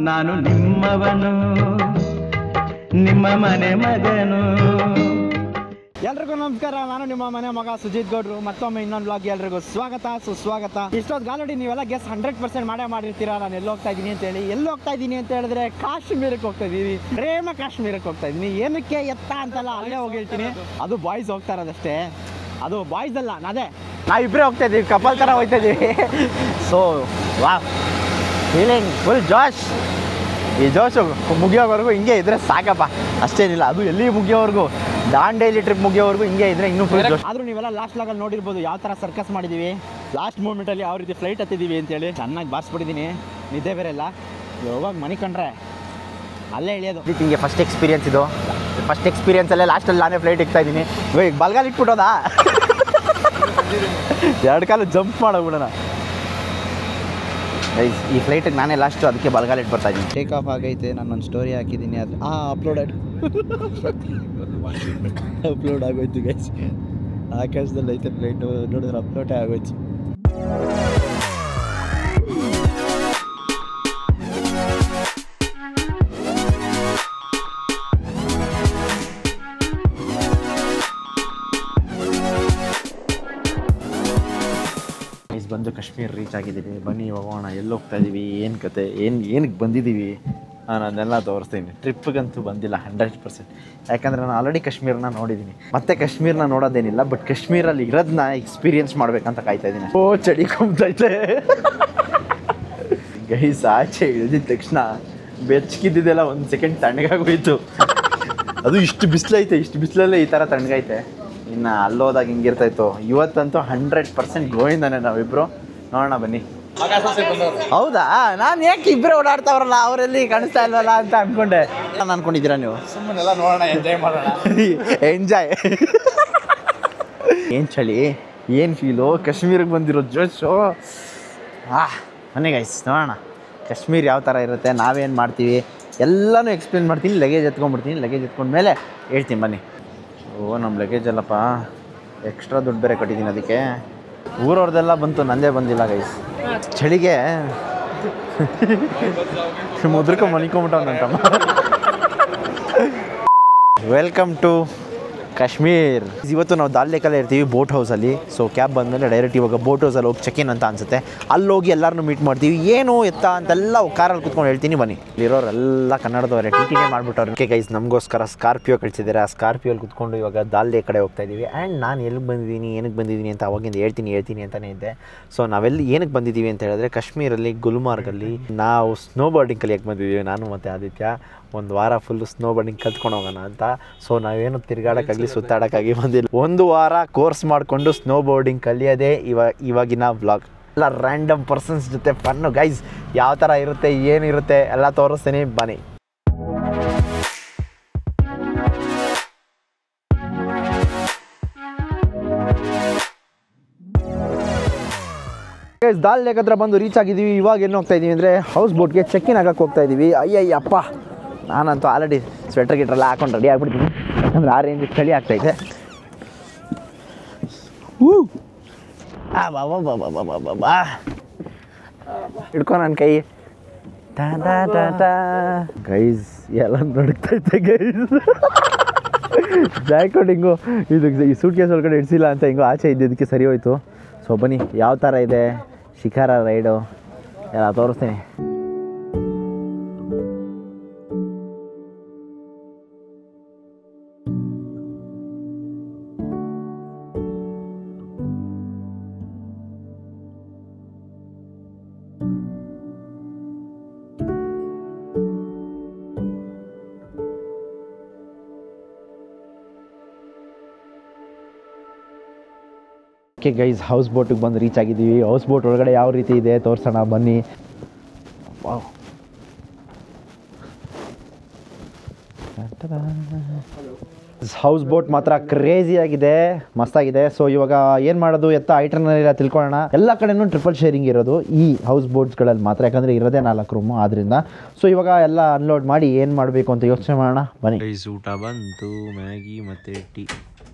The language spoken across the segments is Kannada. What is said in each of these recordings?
ನಾನು ನಿಮ್ಮವನು, ನಿಮ್ಮ ಮನೆ ಮಗನು. ಎಲ್ರಿಗೂ ನಮಸ್ಕಾರ. ನಾನು ನಿಮ್ಮ ಮನೆ ಮಗ ಸುಜಿತ್ ಗೌಡ್ರು. ಮತ್ತೊಮ್ಮೆ ಇನ್ನೊಂದು ಬ್ಲಾಗ್ ಎಲ್ರಿಗೂ ಸ್ವಾಗತ ಸುಸ್ವಾಗತ. ಇಷ್ಟೊತ್ತು ಆಲ್ರೆಡಿ ನೀವೆಲ್ಲ ಗೆಸ್ 100% ಮಾಡಿರ್ತೀರಾ ನಾನು ಎಲ್ಲಿ ಹೋಗ್ತಾ ಇದ್ದೀನಿ ಅಂತೇಳಿ. ಎಲ್ಲಿ ಹೋಗ್ತಾ ಇದ್ದೀನಿ ಅಂತ ಹೇಳಿದ್ರೆ ಕಾಶ್ಮೀರಕ್ಕೆ ಹೋಗ್ತಾ ಇದ್ದೀವಿ. ಪ್ರೇಮ ಕಾಶ್ಮೀರಕ್ಕೆ ಹೋಗ್ತಾ ಇದ್ದೀನಿ. ಏನಕ್ಕೆ ಎತ್ತ ಅಂತಲ್ಲ ಅಲ್ಲೇ ಹೋಗಿ ಹೇಳ್ತೀನಿ. ಅದು ಬಾಯ್ಸ್ ಹೋಗ್ತಾ ಇರೋದಷ್ಟೇ, ಅದು ಬಾಯ್ಸ್ ಅಲ್ಲ, ನಾವಿಬ್ಬರೇ ಹೋಗ್ತಾ ಇದ್ದೀವಿ, ಕಪಲ್ ಥರ ಹೋಗ್ತಾ ಇದ್ದೀವಿ. ಸೊ ವಾ ಫೀಲಿಂಗ್ ಫುಲ್ ಜಾಶ್. ಈ ಜೋಶು ಮುಗಿಯೋವರೆಗೂ ಹಿಂಗೆ ಇದ್ರೆ ಸಾಕಪ್ಪ, ಅಷ್ಟೇನಿಲ್ಲ. ಅದು ಎಲ್ಲಿ ಮುಗಿಯೋವರೆಗೂ, ದಾಂಡೇಲಿ ಟ್ರಿಪ್ ಮುಗಿಯೋವರೆಗೂ ಹಿಂಗೆ ಇದ್ರೆ ಇನ್ನೂ ಫುಲ್ ಜೋಶ್. ಆದರೂ ನೀವೆಲ್ಲ ಲಾಸ್ಟ್ ಲಾಗಲ್ಲಿ ನೋಡಿರ್ಬೋದು ಯಾವ ಥರ ಸರ್ಕಸ್ ಮಾಡಿದ್ದೀವಿ, ಲಾಸ್ಟ್ ಮೂಮೆಂಟಲ್ಲಿ ಯಾವ ರೀತಿ ಫ್ಲೈಟ್ ಹತ್ತಿದ್ದೀವಿ ಅಂತೇಳಿ. ಚೆನ್ನಾಗಿ ಬಾರಿಸ್ಬಿಟ್ಟಿದ್ದೀನಿ, ನಿದ್ದೆ ಬೇರೆ ಇಲ್ಲ. ಯಾವಾಗ ಮನೆ ಕಂಡ್ರೆ ಅಲ್ಲೇ ಇಳಿಯೋದು. ಹಿಂಗೆ ಫಸ್ಟ್ ಎಕ್ಸ್ಪೀರಿಯನ್ಸ್ ಇದು. ಫಸ್ಟ್ ಎಕ್ಸ್ಪೀರಿಯನ್ಸಲ್ಲೇ ಲಾಸ್ಟಲ್ಲಿ ನಾನೇ ಫ್ಲೈಟ್ ಇಕ್ತಾ ಇದ್ದೀನಿ. ಈಗ ಬಲ್ಗಾಲ್ ಇಟ್ಬಿಟ್ಟೋದಾ, ಎರಡು ಕಾಲು ಜಂಪ್ ಮಾಡೋಗ್ಬಿಡೋಣ. ಈ ಫ್ಲೈಟಿಗೆ ನಾನೇ ಲಾಸ್ಟು, ಅದಕ್ಕೆ ಬಲ್ಗಾಲ್ ಇಟ್ಟು ಬರ್ತಾ ಇದ್ದೀನಿ. ಟೇಕ್ ಆಫ್ ಆಗೈತೆ. ನಾನು ಒಂದು ಸ್ಟೋರಿ ಹಾಕಿದ್ದೀನಿ, ಅದು ಅಪ್ಲೋಡ್ ಆಗೋಯ್ತು ಗೈಸ್. ಆಕಾಶದಲ್ಲಿ ಐತೆ ಫ್ಲೈಟು, ನೋಡಿದ್ರೆ ಅಪ್ಲೋಡೇ ಆಗೋಯ್ತು. ಬಂದು ಕಾಶ್ಮೀರ ರೀಚ್ ಆಗಿದ್ದೀವಿ. ಬನ್ನಿ ಹೋಗೋಣ. ಎಲ್ಲಿ ಹೋಗ್ತಾ ಇದ್ದೀವಿ, ಏನು ಕತೆ, ಏನಕ್ಕೆ ಬಂದಿದ್ದೀವಿ ನಾನೆಲ್ಲ ತೋರಿಸ್ತೀನಿ. ಟ್ರಿಪ್ಗಂತೂ ಬಂದಿಲ್ಲ 100%, ಯಾಕಂದರೆ ನಾನು ಆಲ್ರೆಡಿ ಕಾಶ್ಮೀರನ ನೋಡಿದ್ದೀನಿ. ಮತ್ತೆ ಕಾಶ್ಮೀರನ ನೋಡೋದೇನಿಲ್ಲ, ಬಟ್ ಕಾಶ್ಮೀರಲ್ಲಿ ಇರೋದನ್ನ ಎಕ್ಸ್ಪೀರಿಯನ್ಸ್ ಮಾಡಬೇಕಂತ ಕಾಯ್ತಾ ಇದ್ದೀನಿ. ಓ ಚಳಿ ಕೊಂಬೈತೆ ಗೈಸ್. ಆಚೆ ಇಳಿದಿದ್ದ ತಕ್ಷಣ ಬೆಚ್ಚಗಿದ್ದಿದ್ದೆಲ್ಲ ಒಂದು ಸೆಕೆಂಡ್ ತಣ್ಣಗಾಗೋಯ್ತು. ಅದು ಇಷ್ಟು ಬಿಸಿಲೈತೆ, ಇಷ್ಟು ಬಿಸಿಲಲ್ಲೇ ಈ ಥರ ತಣ್ಣಗೈತೆ. ಇನ್ನು ಅಲ್ಲೋದಾಗ ಹಿಂಗಿರ್ತಾಯಿತ್ತು. ಇವತ್ತಂತೂ 100% ಗೋವಿಂದಾನೆ ನಾವಿಬ್ಬರು. ನೋಡೋಣ ಬನ್ನಿ. ಹೌದಾ? ನಾನು ಯಾಕೆ ಇಬ್ಬರೇ ಓಡಾಡ್ತಾವ್ರಲ್ಲ, ಅವರೆಲ್ಲಿ ಕಾಣಿಸ್ತಾ ಇಲ್ವಲ್ಲ ಅಂತ ಅಂದ್ಕೊಂಡೆ. ನಾನು ಅನ್ಕೊಂಡಿದ್ದೀರಾ ನೀವು? ಸುಮ್ಮನೆಲ್ಲ ನೋಡೋಣ, ಎಂಜಾಯ್ ಮಾಡೋಣ. ಎಂಜಾಯ್. ಏನು ಚಳಿ, ಏನು ಫೀಲು, ಕಾಶ್ಮೀರಕ್ಕೆ ಬಂದಿರೋ ಜೋಶು. ಬನ್ನಿ ಗೈಸ್ ನೋಡೋಣ ಕಾಶ್ಮೀರ ಯಾವ ಥರ ಇರುತ್ತೆ, ನಾವೇನು ಮಾಡ್ತೀವಿ ಎಲ್ಲನೂ ಎಕ್ಸ್ಪ್ಲೇನ್ ಮಾಡ್ತೀನಿ. ಲಗೇಜ್ ಎತ್ಕೊಂಡ್ಬಿಡ್ತೀನಿ. ಲಗೇಜ್ ಎತ್ಕೊಂಡ್ಮೇಲೆ ಹೇಳ್ತೀನಿ ಬನ್ನಿ. ಓ ನಮ್ಮ ಲಗೇಜ್ ಅಲ್ಲಪ್ಪ, ಎಕ್ಸ್ಟ್ರಾ ದುಡ್ಡು ಬೇರೆ ಕಟ್ಟಿದ್ದೀನಿ ಅದಕ್ಕೆ. ಊರವ್ರದ್ದೆಲ್ಲ ಬಂತು, ನಂದೇ ಬಂದಿಲ್ಲ ಗೈಸ್. ಚಳಿಗೆ ಮುದ್ರಕೊಂಡು ಮನಿಕೊಂಬಿಟ್ಟವನಂತಮ್ಮ. Welcome to Kashmir. ಇವತ್ತು ನಾವು ದಾಲ್ ಲೇಕಲ್ಲೇ ಇರ್ತೀವಿ, ಬೋಟ್ ಹೌಸಲ್ಲಿ. ಸೊ ಕ್ಯಾಬ್ ಬಂದಮೇಲೆ ಡೈರೆಕ್ಟ್ ಇವಾಗ ಬೋಟ್ ಹೌಸಲ್ಲಿ ಹೋಗಿ ಚೆಕ್ ಇನ್ ಅಂತ ಅನಿಸುತ್ತೆ. ಅಲ್ಲಿ ಹೋಗಿ ಎಲ್ಲರನ್ನೂ ಮೀಟ್ ಮಾಡ್ತೀವಿ. ಏನು ಎತ್ತ ಅಂತೆಲ್ಲ ಕಾರಲ್ಲಿ ಕುತ್ಕೊಂಡು ಹೇಳ್ತೀನಿ ಬನ್ನಿ. ಇಲ್ಲಿರೋರೆಲ್ಲ ಕನ್ನಡದವರೇ, ಟಿಟಿನೇ ಮಾಡಿಬಿಟ್ಟವ್ರು. ಓಕೆ ಗೈಸ್, ನಮಗೋಸ್ಕರ ಸ್ಕಾರ್ಪಿಯೋ ಕಳಿಸಿದ್ದಾರೆ. ಆ ಸ್ಕಾರ್ಪಿಯೋಲ್ಲಿ ಕುತ್ಕೊಂಡು ಇವಾಗ ದಾಲ್ ಲೇಕ್ ಕಡೆ ಹೋಗ್ತಾ ಇದ್ದೀವಿ. ಆ್ಯಂಡ್ ನಾನು ಎಲ್ಲಿಗೆ ಬಂದಿದ್ದೀನಿ, ಏನಕ್ಕೆ ಬಂದಿದ್ದೀನಿ ಅಂತ ಅವಾಗಿಂದ ಹೇಳ್ತೀನಿ ಅಂತಲೇ ಇದ್ದೆ. ಸೊ ನಾವೆಲ್ಲಿ ಏನಕ್ಕೆ ಬಂದಿದ್ದೀವಿ ಅಂತ ಹೇಳಿದ್ರೆ, ಕಾಶ್ಮೀರಲ್ಲಿ ಗುಲ್ಮಾರ್ಗಲ್ಲಿ ನಾವು ಸ್ನೋ ಬೋರ್ಡಿಂಗ್ ಕಲಿಯಕ್ಕೆ ಬಂದಿದ್ದೀವಿ. ನಾನು ಮತ್ತು ಆದಿತ್ಯ ಒಂದು ವಾರ ಫುಲ್ಲು ಸ್ನೋ ಬೋರ್ಡಿಂಗ್ ಕಲ್ತ್ಕೊಂಡು ಹೋಗೋಣ ಅಂತ. ಸೊ ನಾವೇನು ತಿರುಗಾಡೋಕ್ಕಾಗಲಿ ಸುತ್ತಾಡೋಕ್ಕಾಗಿ ಬಂದಿಲ್ಲ. ಒಂದು ವಾರ ಕೋರ್ಸ್ ಮಾಡಿಕೊಂಡು ಸ್ನೋ ಬೋರ್ಡಿಂಗ್ ಕಲಿಯೋದೇ ಇವಾಗಿನ ವ್ಲಾಗ್. ಎಲ್ಲ ರ್ಯಾಂಡಮ್ ಪರ್ಸನ್ಸ್ ಜೊತೆ ಫನ್ನು ಗೈಸ್. ಯಾವ ಥರ ಇರುತ್ತೆ, ಏನಿರುತ್ತೆ ಎಲ್ಲ ತೋರಿಸ್ತೀನಿ ಬನ್ನಿ. ಗೈಸ್ ದಾಲ್ ಲೇಕ್ ಹತ್ರ ಬಂದು ರೀಚ್ ಆಗಿದ್ದೀವಿ. ಇವಾಗ ಏನು ಹೋಗ್ತಾ ಇದ್ದೀವಿ ಅಂದರೆ ಹೌಸ್ ಬೋಟ್ಗೆ ಚೆಕ್ ಇನ್ ಆಗಕ್ಕೆ ಹೋಗ್ತಾ ಇದ್ದೀವಿ. ಅಯ್ಯಯ್ಯಪ್ಪ, ನಾನಂತೂ ಆಲ್ರೆಡಿ ಸ್ವೆಟರ್ ಗಿಟ್ರೆಲ್ಲ ಹಾಕೊಂಡು ರೆಡಿ ಆಗಿಬಿಡ್ತೀನಿ, ಯಾಕಂದರೆ ಆ ರೇಂಜ್ ಚಳಿ ಆಗ್ತಾಯಿದೆ. ಬಾ ಹಿಡ್ಕೊ ನನ್ನ ಕೈ. ಗೈಸ್ ಎಲ್ಲ ನಡುಕ್ತೈತೆ ಗೈಸ್. ಜಾಯ್ಕೊಂಡು ಹಿಂಗು ಈ ಸೂಟ್ ಕೇಸ್ ಒಳಗಡೆ ಇಡಿಸಿಲ್ಲ ಅಂತ ಹಿಂಗೋ ಆಚೆ ಇದ್ದಿದ್ದಕ್ಕೆ ಸರಿ ಹೋಯ್ತು. ಸೊ ಬನ್ನಿ ಯಾವ ಥರ ಇದೆ ಶಿಖರ ರೈಡು ಎಲ್ಲ ತೋರಿಸ್ತೀನಿ. ಓಕೆ ಗೈಸ್, ಹೌಸ್ ಬೋಟಿಗೆ ಬಂದು ರೀಚ್ ಆಗಿದ್ದೀವಿ. ಹೌಸ್ ಬೋಟ್ ಒಳಗಡೆ ಯಾವ ರೀತಿ ಇದೆ ತೋರಿಸೋಣ ಬನ್ನಿ. ವಾವ್, ಹೌಸ್ ಬೋಟ್ ಮಾತ್ರ ಕ್ರೇಜಿಯಾಗಿದೆ, ಮಸ್ತಾಗಿದೆ. ಸೊ ಇವಾಗ ಏನು ಮಾಡೋದು ಎತ್ತ ಐಟರ್ನೆಲ್ಲ ತಿಳ್ಕೊಳ್ಳೋಣ. ಎಲ್ಲ ಕಡೆನೂ ಟ್ರಿಪಲ್ ಶೇರಿಂಗ್ ಇರೋದು ಈ ಹೌಸ್ ಬೋಟ್ಸ್ಗಳಲ್ಲಿ ಮಾತ್ರ, ಯಾಕಂದರೆ ಇರೋದೇ 4 ರೂಮು ಆದ್ದರಿಂದ. ಸೊ ಇವಾಗ ಎಲ್ಲ ಅನ್ಲೋಡ್ ಮಾಡಿ ಏನು ಮಾಡಬೇಕು ಅಂತ ಯೋಚನೆ ಮಾಡೋಣ ಬನ್ನಿ. ಊಟ ಬಂತು, ಮ್ಯಾಗಿ ಮತ್ತು ಟೀ.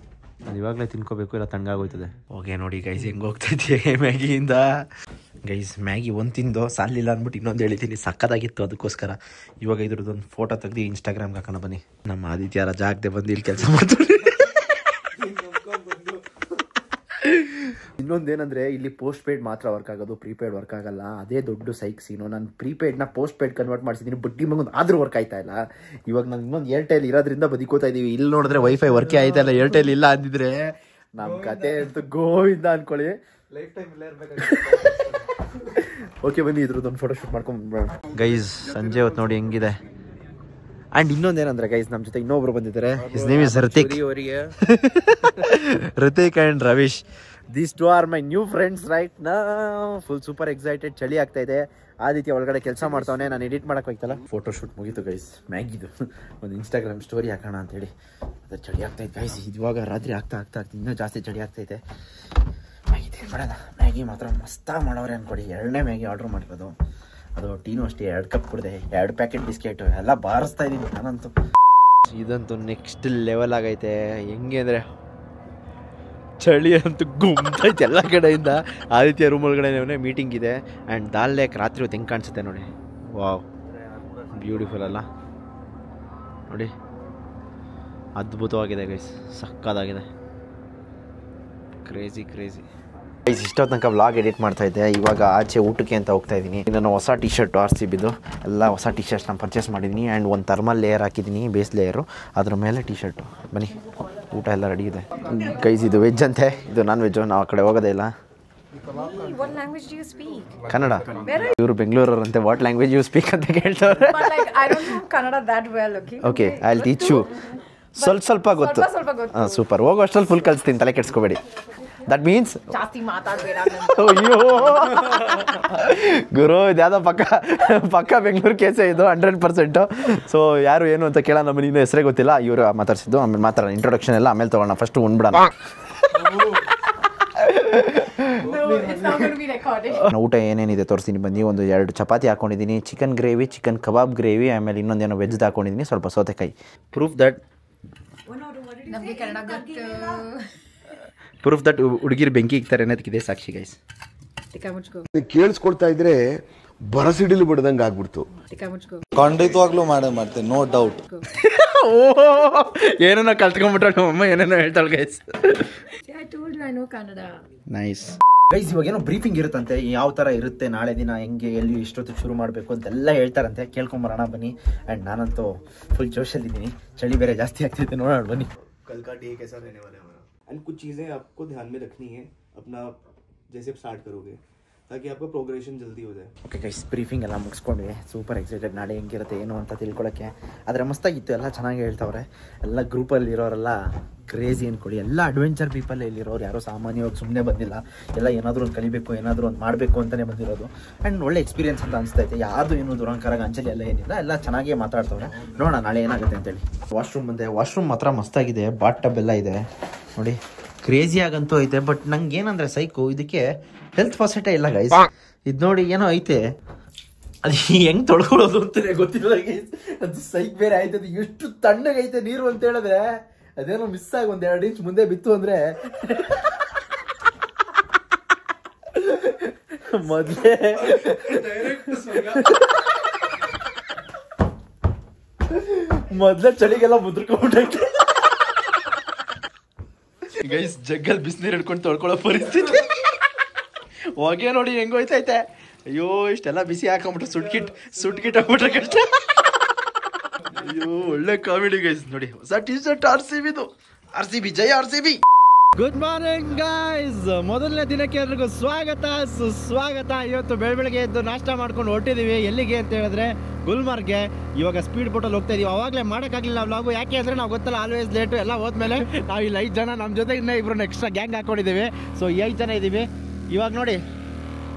ಅದು ಇವಾಗಲೇ ತಿನ್ಕೋಬೇಕು, ಇಲ್ಲ ತಣ್ಣಗಾಗೋಯ್ತದೆ. ಓಕೆ ನೋಡಿ ಗೈಸ್ ಹೆಂಗೆ ಹೋಗ್ತಾ ಇದೆಯಾ ಮ್ಯಾಗಿಯಿಂದ. ಗೈಸ್ ಮ್ಯಾಗಿ ಒಂದು ತಿಂದು ಸಾಲಿಲ್ಲ ಅಂದ್ಬಿಟ್ಟು ಇನ್ನೊಂದು ಹೇಳಿದ್ದೀನಿ, ಸಕ್ಕತ್ತಾಗಿತ್ತು. ಅದಕ್ಕೋಸ್ಕರ ಇವಾಗ ಇದ್ರದ್ದೊಂದು ಫೋಟೋ ತೆಗ್ದು ಇನ್ಸ್ಟಾಗ್ರಾಮ್ಗೆ ಹಾಕೋಣ ಬನ್ನಿ. ನಮ್ಮ ಆದಿತ್ಯ ರಜಾ ಆಗದೆ ಬಂದು ಇಲ್ಲಿ ಕೆಲಸ ಮಾಡ್ತಾರೆ. ಇನ್ನೊಂದೇನಂದರೆ ಇಲ್ಲಿ ಪೋಸ್ಟ್ ಪೇಯ್ಡ್ ಮಾತ್ರ ವರ್ಕ್ ಆಗೋದು, ಪ್ರೀಪೇಯ್ಡ್ ವರ್ಕ್ ಆಗಲ್ಲ. ಅದೇ ದೊಡ್ಡ ಸೈಕ್ ಸೀನು. ನಾನು ಪ್ರೀಪೇಯ್ಡ್ನ ಪೋಸ್ಟ್ ಪೇಯ್ಡ್ ಕನ್ವರ್ಟ್ ಮಾಡಿಸಿದ್ದೀನಿ, ಬಡ್ಡಿ ಮಗಂದು ಆದರೂ ವರ್ಕ್ ಆಯ್ತಾ ಇಲ್ಲ. ಇವಾಗ ನಾನು ಇನ್ನೊಂದು ಏರ್ಟೆಲ್ ಇರೋದ್ರಿಂದ ಬದುಕೋತಾ ಇದ್ದೀವಿ. ಇಲ್ಲಿ ನೋಡಿದ್ರೆ ವೈಫೈ ವರ್ಕೇ ಆಯ್ತಾ ಇಲ್ಲ. ಏರ್ಟೆಲ್ ಇಲ್ಲ ಅಂದಿದ್ರೆ ನಮ್ಮ ಕತೆ ಅಂತೂ ಗೋವಿಂದ ಅನ್ಕೊಳ್ಳಿ. ಲೈಫ್ ಟೈಮ್ ಇಲ್ಲೇ ಇರಬೇಕಾಗುತ್ತೆ. ಓಕೆ ಬನ್ನಿ ಇದ್ರದ್ದೊಂದು ಫೋಟೋ ಶೂಟ್ ಮಾಡ್ಕೊಂಡು ಗೈಸ್. ಸಂಜೆ ಹೊತ್ತು ನೋಡಿ ಹೆಂಗಿದೆ. ಆ್ಯಂಡ್ ಇನ್ನೊಂದೇನಂದ್ರೆ ಗೈಸ್, ನಮ್ಮ ಜೊತೆ ಇನ್ನೊಬ್ರು ಬಂದಿದ್ದಾರೆ. His name is Hrithik. Hrithik and Ravish, these two are my new friends right ನಾ. Full super excited. ಚಳಿ ಆಗ್ತಾ ಇದೆ. ಆದಿತ್ಯ ಒಳಗಡೆ ಕೆಲಸ ಮಾಡ್ತಾವನೆ, ನಾನು ಎಡಿಟ್ ಮಾಡಕ್ಕೆ ಹೋಗ್ತಲ್ಲ. ಫೋಟೋ ಶೂಟ್ ಮುಗೀತು ಗೈಸ್. ಮ್ಯಾಗಿದು ಒಂದು ಇನ್ಸ್ಟಾಗ್ರಾಮ್ ಸ್ಟೋರಿ ಹಾಕೋಣ ಅಂತೇಳಿ. ಅದು ಚಳಿ ಆಗ್ತಾಯಿದೆ ಗೈಸ್. ಇವಾಗ ರಾತ್ರಿ ಆಗ್ತಾ ಇನ್ನೂ ಜಾಸ್ತಿ ಚಳಿ ಆಗ್ತೈತೆ. ಮ್ಯಾಗಿ ಮಾಡೋಣ. ಮ್ಯಾಗಿ ಮಾತ್ರ ಮಸ್ತಾಗಿ ಮಾಡೋರೆ ಅನ್ಕೊಡಿ. 2ನೇ ಮ್ಯಾಗಿ ಆರ್ಡ್ರ್ ಮಾಡಿರೋದು. ಅದು ಟೀನು ಅಷ್ಟೇ 2 ಕಪ್ ಕುಡಿದೆ, 2 ಪ್ಯಾಕೆಟ್ ಬಿಸ್ಕೆಟು ಎಲ್ಲ ಬಾರಿಸ್ತಾ ಇದ್ದೀನಿ ನಾನಂತೂ. ಇದಂತೂ ನೆಕ್ಸ್ಟ್ ಲೆವೆಲ್ ಆಗೈತೆ. ಹೆಂಗೆ ಅಂದರೆ ಚಳಿ ಅಂತೂ ಗುಮ್ತೈತೆ ಎಲ್ಲ ಕಡೆಯಿಂದ. ಆದಿತ್ಯ ರೂಮ್ ಒಳಗಡೆ ಮೀಟಿಂಗ್ ಇದೆ. ಆ್ಯಂಡ್ ದಾಲ್ ಲೇಕ್ ರಾತ್ರಿ ಹೊತ್ತು ಹೆಂಗೆ ಕಾಣಿಸುತ್ತೆ ನೋಡಿ. ವಾವ್, ಬ್ಯೂಟಿಫುಲ್ ಅಲ್ಲ ನೋಡಿ. ಅದ್ಭುತವಾಗಿದೆ ಗೈಸ್, ಸಕ್ಕತ್ತಾಗಿದೆ. Crazy guys. ಇಷ್ಟೊತ್ತು ತನಕ ವ್ಲಾಗ್ ಎಡಿಟ್ ಮಾಡ್ತಾ ಇದ್ದೆ. ಇವಾಗ ಆಚೆ ಊಟಕ್ಕೆ ಅಂತ ಹೋಗ್ತಾ ಇದ್ದೀನಿ. ನಾನು ಹೊಸ ಟಿ ಶರ್ಟ್ RCBದು ಎಲ್ಲ ಹೊಸ ಟಿ ಶರ್ಟ್ಸ್ ನಾನು ಪರ್ಚೇಸ್ ಮಾಡಿದ್ದೀನಿ. ಆ್ಯಂಡ್ ಒಂದು ಥರ್ಮಲ್ ಲೇಯರ್ ಹಾಕಿದ್ದೀನಿ, ಬೇಸ್ ಲೇಯರು. ಅದ್ರ ಮೇಲೆ ಟಿ ಶರ್ಟು. ಬನ್ನಿ, ಊಟ ಎಲ್ಲ ರೆಡಿ ಇದೆ ಗೈಸ್. ಇದು ವೆಜ್ ಅಂತೆ, ಇದು ನಾನ್ ವೆಜ್ಜು. ನಾವು ಆ ಕಡೆ ಹೋಗೋದೇ ಇಲ್ಲ. ಕನ್ನಡ. ಇವರು ಬೆಂಗಳೂರವರಂತೆ. ವಾಟ್ ಲ್ಯಾಂಗ್ವೇಜ್ ಯು ಸ್ಪೀಕ್ ಅಂತ ಕೇಳ್ತಾರೆ. Okay, I will teach you. ಸ್ವಲ್ಪ ಗೊತ್ತು. ಹಾಂ, ಸೂಪರ್. ಹೋಗೋ ಅಷ್ಟರಲ್ಲಿ ಫುಲ್ ಕಲಿಸ್ತೀನಿ, ತಲೆ ಕೆಡಿಸ್ಕೋಬೇಡಿ. ದಟ್ ಮೀನ್ಸ್ ಜಾಸ್ತಿ ಮಾತಾಡಬೇಡ. ಅಯ್ಯೋ ಗುರು, ಇದ್ಯಾವುದೋ ಪಕ್ಕ ಬೆಂಗಳೂರು ಕೇಸೇ ಇದು 100%. ಸೊ ಯಾರು ಏನು ಅಂತ ಕೇಳೋಣ. ನಮ್ಮನ್ನು ಇನ್ನೂ ಹೆಸರೇ ಗೊತ್ತಿಲ್ಲ. ಇವರು ಮಾತಾಡ್ಸಿದ್ದು. ಆಮೇಲೆ ಮಾತಾಡೋಣ. ಇಂಟ್ರೊಡಕ್ಷನ್ ಎಲ್ಲ ಆಮೇಲೆ ತೊಗೊಳ್ಳೋಣ. ಫಸ್ಟ್ ಉಣ್ಬಿಡೋಣ. ಊಟ ಏನೇನಿದೆ ತೋರಿಸ್ತೀನಿ ಬನ್ನಿ. ಒಂದು 2 ಚಪಾತಿ ಹಾಕೊಂಡಿದ್ದೀನಿ, ಚಿಕನ್ ಗ್ರೇವಿ, ಚಿಕನ್ ಕಬಾಬ್ ಗ್ರೇವಿ, ಆಮೇಲೆ ಇನ್ನೊಂದೇನೋ ವೆಜ್ದು ಹಾಕೊಂಡಿದ್ದೀನಿ, ಸ್ವಲ್ಪ ಸೌತೆಕಾಯಿ. ಪ್ರೂಫ್ ದಟ್ ಹುಡುಗಿರು ಬೆಂಕಿ ಇಕ್ತಾರೆ ಅನ್ನೋದಕ್ಕಿದೆ ಸಾಕ್ಷಿ ಗೈಸ್. ಕೇಳಿಸ್ಕೊಳ್ತಾ ಇದ್ರೆ ಬರಸಿಡಿಲು ಬಿಡ್ದಂಗೆ ಆಗ್ಬಿಡ್ತು. ಖಂಡಿತವಾಗ್ಲೂ ಮಾಡ್ತೇನೆ, ನೋ ಡೌಟ್. ಏನೇನೋ ಕಲ್ತ್ಕೊಂಡ್ಬಿಟ್ರೆ ನಮ್ಮಮ್ಮ ಏನೇನೋ ಹೇಳ್ತಾಳೆ ಗೈಸ್. Nice guys. ಇವಾಗ ಏನೋ ಬ್ರೀಫಿಂಗ್ ಇರುತ್ತಂತೆ, ಯಾವ ಥರ ಇರುತ್ತೆ ನಾಳೆ ದಿನ, ಹೆಂಗೆ, ಎಲ್ಲಿ, ಎಷ್ಟೊತ್ತಿಗೆ ಶುರು ಮಾಡಬೇಕು ಅಂತೆಲ್ಲ ಹೇಳ್ತಾರಂತೆ. ಕೇಳ್ಕೊಂಬರೋಣ ಬನ್ನಿ. ಆ್ಯಂಡ್ ನಾನಂತೂ ಫುಲ್ ಜೋಶಲ್ಲಿದ್ದೀನಿ. ಚಳಿ ಬೇರೆ ಜಾಸ್ತಿ ಆಗ್ತೈತೆ, ನೋಡೋಣ ಬನ್ನಿ. कल का डे कैसा रहने वाला है हमारा, एंड कुछ चीज़ें आपको ध्यान में रखनी है अपना जैसे स्टार्ट करोगे, ताकि आपका प्रोग्रेशन जल्दी हो जाए. ಓಕೆ ಗೈಸ್, ಬ್ರೀಫಿಂಗ್ ಎಲ್ಲ ಮುಗಿಸ್ಕೊಂಡ್ವಿ. ಸೂಪರ್ ಎಕ್ಸೈಟೆಡ್ ನಾಳೆ ಹೆಂಗಿರುತ್ತೆ ಏನು ಅಂತ ತಿಳ್ಕೊಳ್ಳೋಕ್ಕೆ. ಆದರೆ ಮಸ್ತಾಗಿತ್ತು, ಎಲ್ಲ ಚೆನ್ನಾಗಿ ಹೇಳ್ತಾವ್ರೆ. ಎಲ್ಲ ಗ್ರೂಪಲ್ಲಿ ಇರೋರೆಲ್ಲ ಕ್ರೇಜಿ ಅಂದ್ಕೊಳ್ಳಿ. ಎಲ್ಲ ಅಡ್ವೆಂಚರ್ ಪೀಪಲ್ ಇಲ್ಲಿರೋರು, ಯಾರೋ ಸಾಮಾನ್ಯವಾಗಿ ಸುಮ್ಮನೆ ಬಂದಿಲ್ಲ. ಎಲ್ಲ ಏನಾದರೂ ಒಂದು ಕಲಿಬೇಕು, ಏನಾದರೂ ಒಂದು ಮಾಡಬೇಕು ಅಂತಲೇ ಬಂದಿರೋದು. ಆ್ಯಂಡ್ ಒಳ್ಳೆ ಎಕ್ಸ್ಪೀರಿಯನ್ಸ್ ಅಂತ ಅನಿಸ್ತೈತೆ. ಯಾರ್ದು ಏನು ದುರಂಕಾರ ಅಂಚಲಿ ಎಲ್ಲ ಏನಿಲ್ಲ, ಎಲ್ಲ ಚೆನ್ನಾಗೇ ಮಾತಾಡ್ತವ್ರೆ. ನೋಡೋಣ ನಾಳೆ ಏನಾಗುತ್ತೆ ಅಂತೇಳಿ. ವಾಶ್ರೂಮ್ ಬಂದೆ. ವಾಶ್ರೂಮ್ ಮಾತ್ರ ಮಸ್ತಾಗಿದೆ. ಬಾತ್ ಟಬ್ ಎಲ್ಲ ಇದೆ ನೋಡಿ. ಕ್ರೇಜಿ ಆಗಂತೂ ಐತೆ. ಬಟ್ ನಂಗೆ ಏನಂದರೆ ಸೈಕು, ಇದಕ್ಕೆ ಹೆಲ್ತ್ ಫಾಸಿಟೇ ಇಲ್ಲ ಗೈಸ್. ಇದು ನೋಡಿ ಏನೋ ಐತೆ, ಅದು ಹೆಂಗೆ ತೊಳ್ಕೊಳ್ಳೋದು ಅಂತಲೇ ಗೊತ್ತಿಲ್ಲ ಗೈಸ್. ಅದು ಸೈಕ್ ಬೇರೆ ಆಯ್ತದೆ. ಎಷ್ಟು ತಣ್ಣಗೈತೆ ನೀರು ಅಂತ ಹೇಳಿದ್ರೆ, ಅದೇನೋ ಮಿಸ್ ಆಗಿ 1-2 ಇಂಚ್ ಮುಂದೆ ಬಿತ್ತು ಅಂದರೆ ಮೊದಲೇ ಚಳಿಗೆಲ್ಲ ಮುದ್ರಕೊಂಡ್ಬಿಟ್ಟೈತೆ ಗೈಸ್. ಜಗ್ಗಲ್ಲಿ ಬಿಸಿನೀರು ಹಿಡ್ಕೊಂಡು ತೊಳ್ಕೊಳ್ಳೋ ಪರಿಸ್ಥಿತಿ. ಹೊಗೆ ನೋಡಿ ಹೆಂಗೋಯ್ತೈತೆ. ಅಯ್ಯೋ, ಇಷ್ಟೆಲ್ಲ ಬಿಸಿ ಹಾಕೊಂಬಿಟ್ರೆ ಸುಟ್ಕಿಟ್ ಹಾಕ್ಬಿಟ್ರೆ ಕಷ್ಟ. ಅಯ್ಯೋ, ಒಳ್ಳೆ ಕಾಮಿಡಿ ಗೈಸ್. ನೋಡಿ ಹೊಸ ಟಿ ಶರ್ಟ್ RCBದು. RCB ಜೈ RCB. Good morning guys. ಮೊದಲನೇ ದಿನಕ್ಕೆ ಎಲ್ರಿಗೂ ಸ್ವಾಗತ ಸುಸ್ವಾಗತ. ಇವತ್ತು ಬೆಳಗ್ಗೆ ಎದ್ದು ನಾಷ್ಟ ಮಾಡ್ಕೊಂಡು ಹೊರಟಿದ್ದೀವಿ. ಎಲ್ಲಿಗೆ ಅಂತ ಹೇಳಿದ್ರೆ ಗುಲ್ಮರ್ಗ್ಗೆ. ಇವಾಗ ಸ್ಪೀಡ್ ಬೋಟಲ್ಲಿ ಹೋಗ್ತಾ ಇದೀವಿ. ಅವಾಗಲೇ ಮಾಡೋಕ್ಕಾಗಲಿಲ್ಲ ವ್ಲಾಗು, ಯಾಕೆ ಅಂದರೆ ನಾವು ಗೊತ್ತಲ್ಲ ಆಲ್ವೇಸ್ ಲೇಟು. ಎಲ್ಲ ಹೋದ್ಮೇಲೆ ನಾವು ಇಲ್ಲಿ 5 ಜನ, ನಮ್ಮ ಜೊತೆ ಇನ್ನೂ 2 ಎಕ್ಸ್ಟ್ರಾ ಗ್ಯಾಂಗ್ ಹಾಕೊಂಡಿದ್ದೀವಿ. ಸೊ 5 ಜನ ಇದ್ದೀವಿ. ಇವಾಗ ನೋಡಿ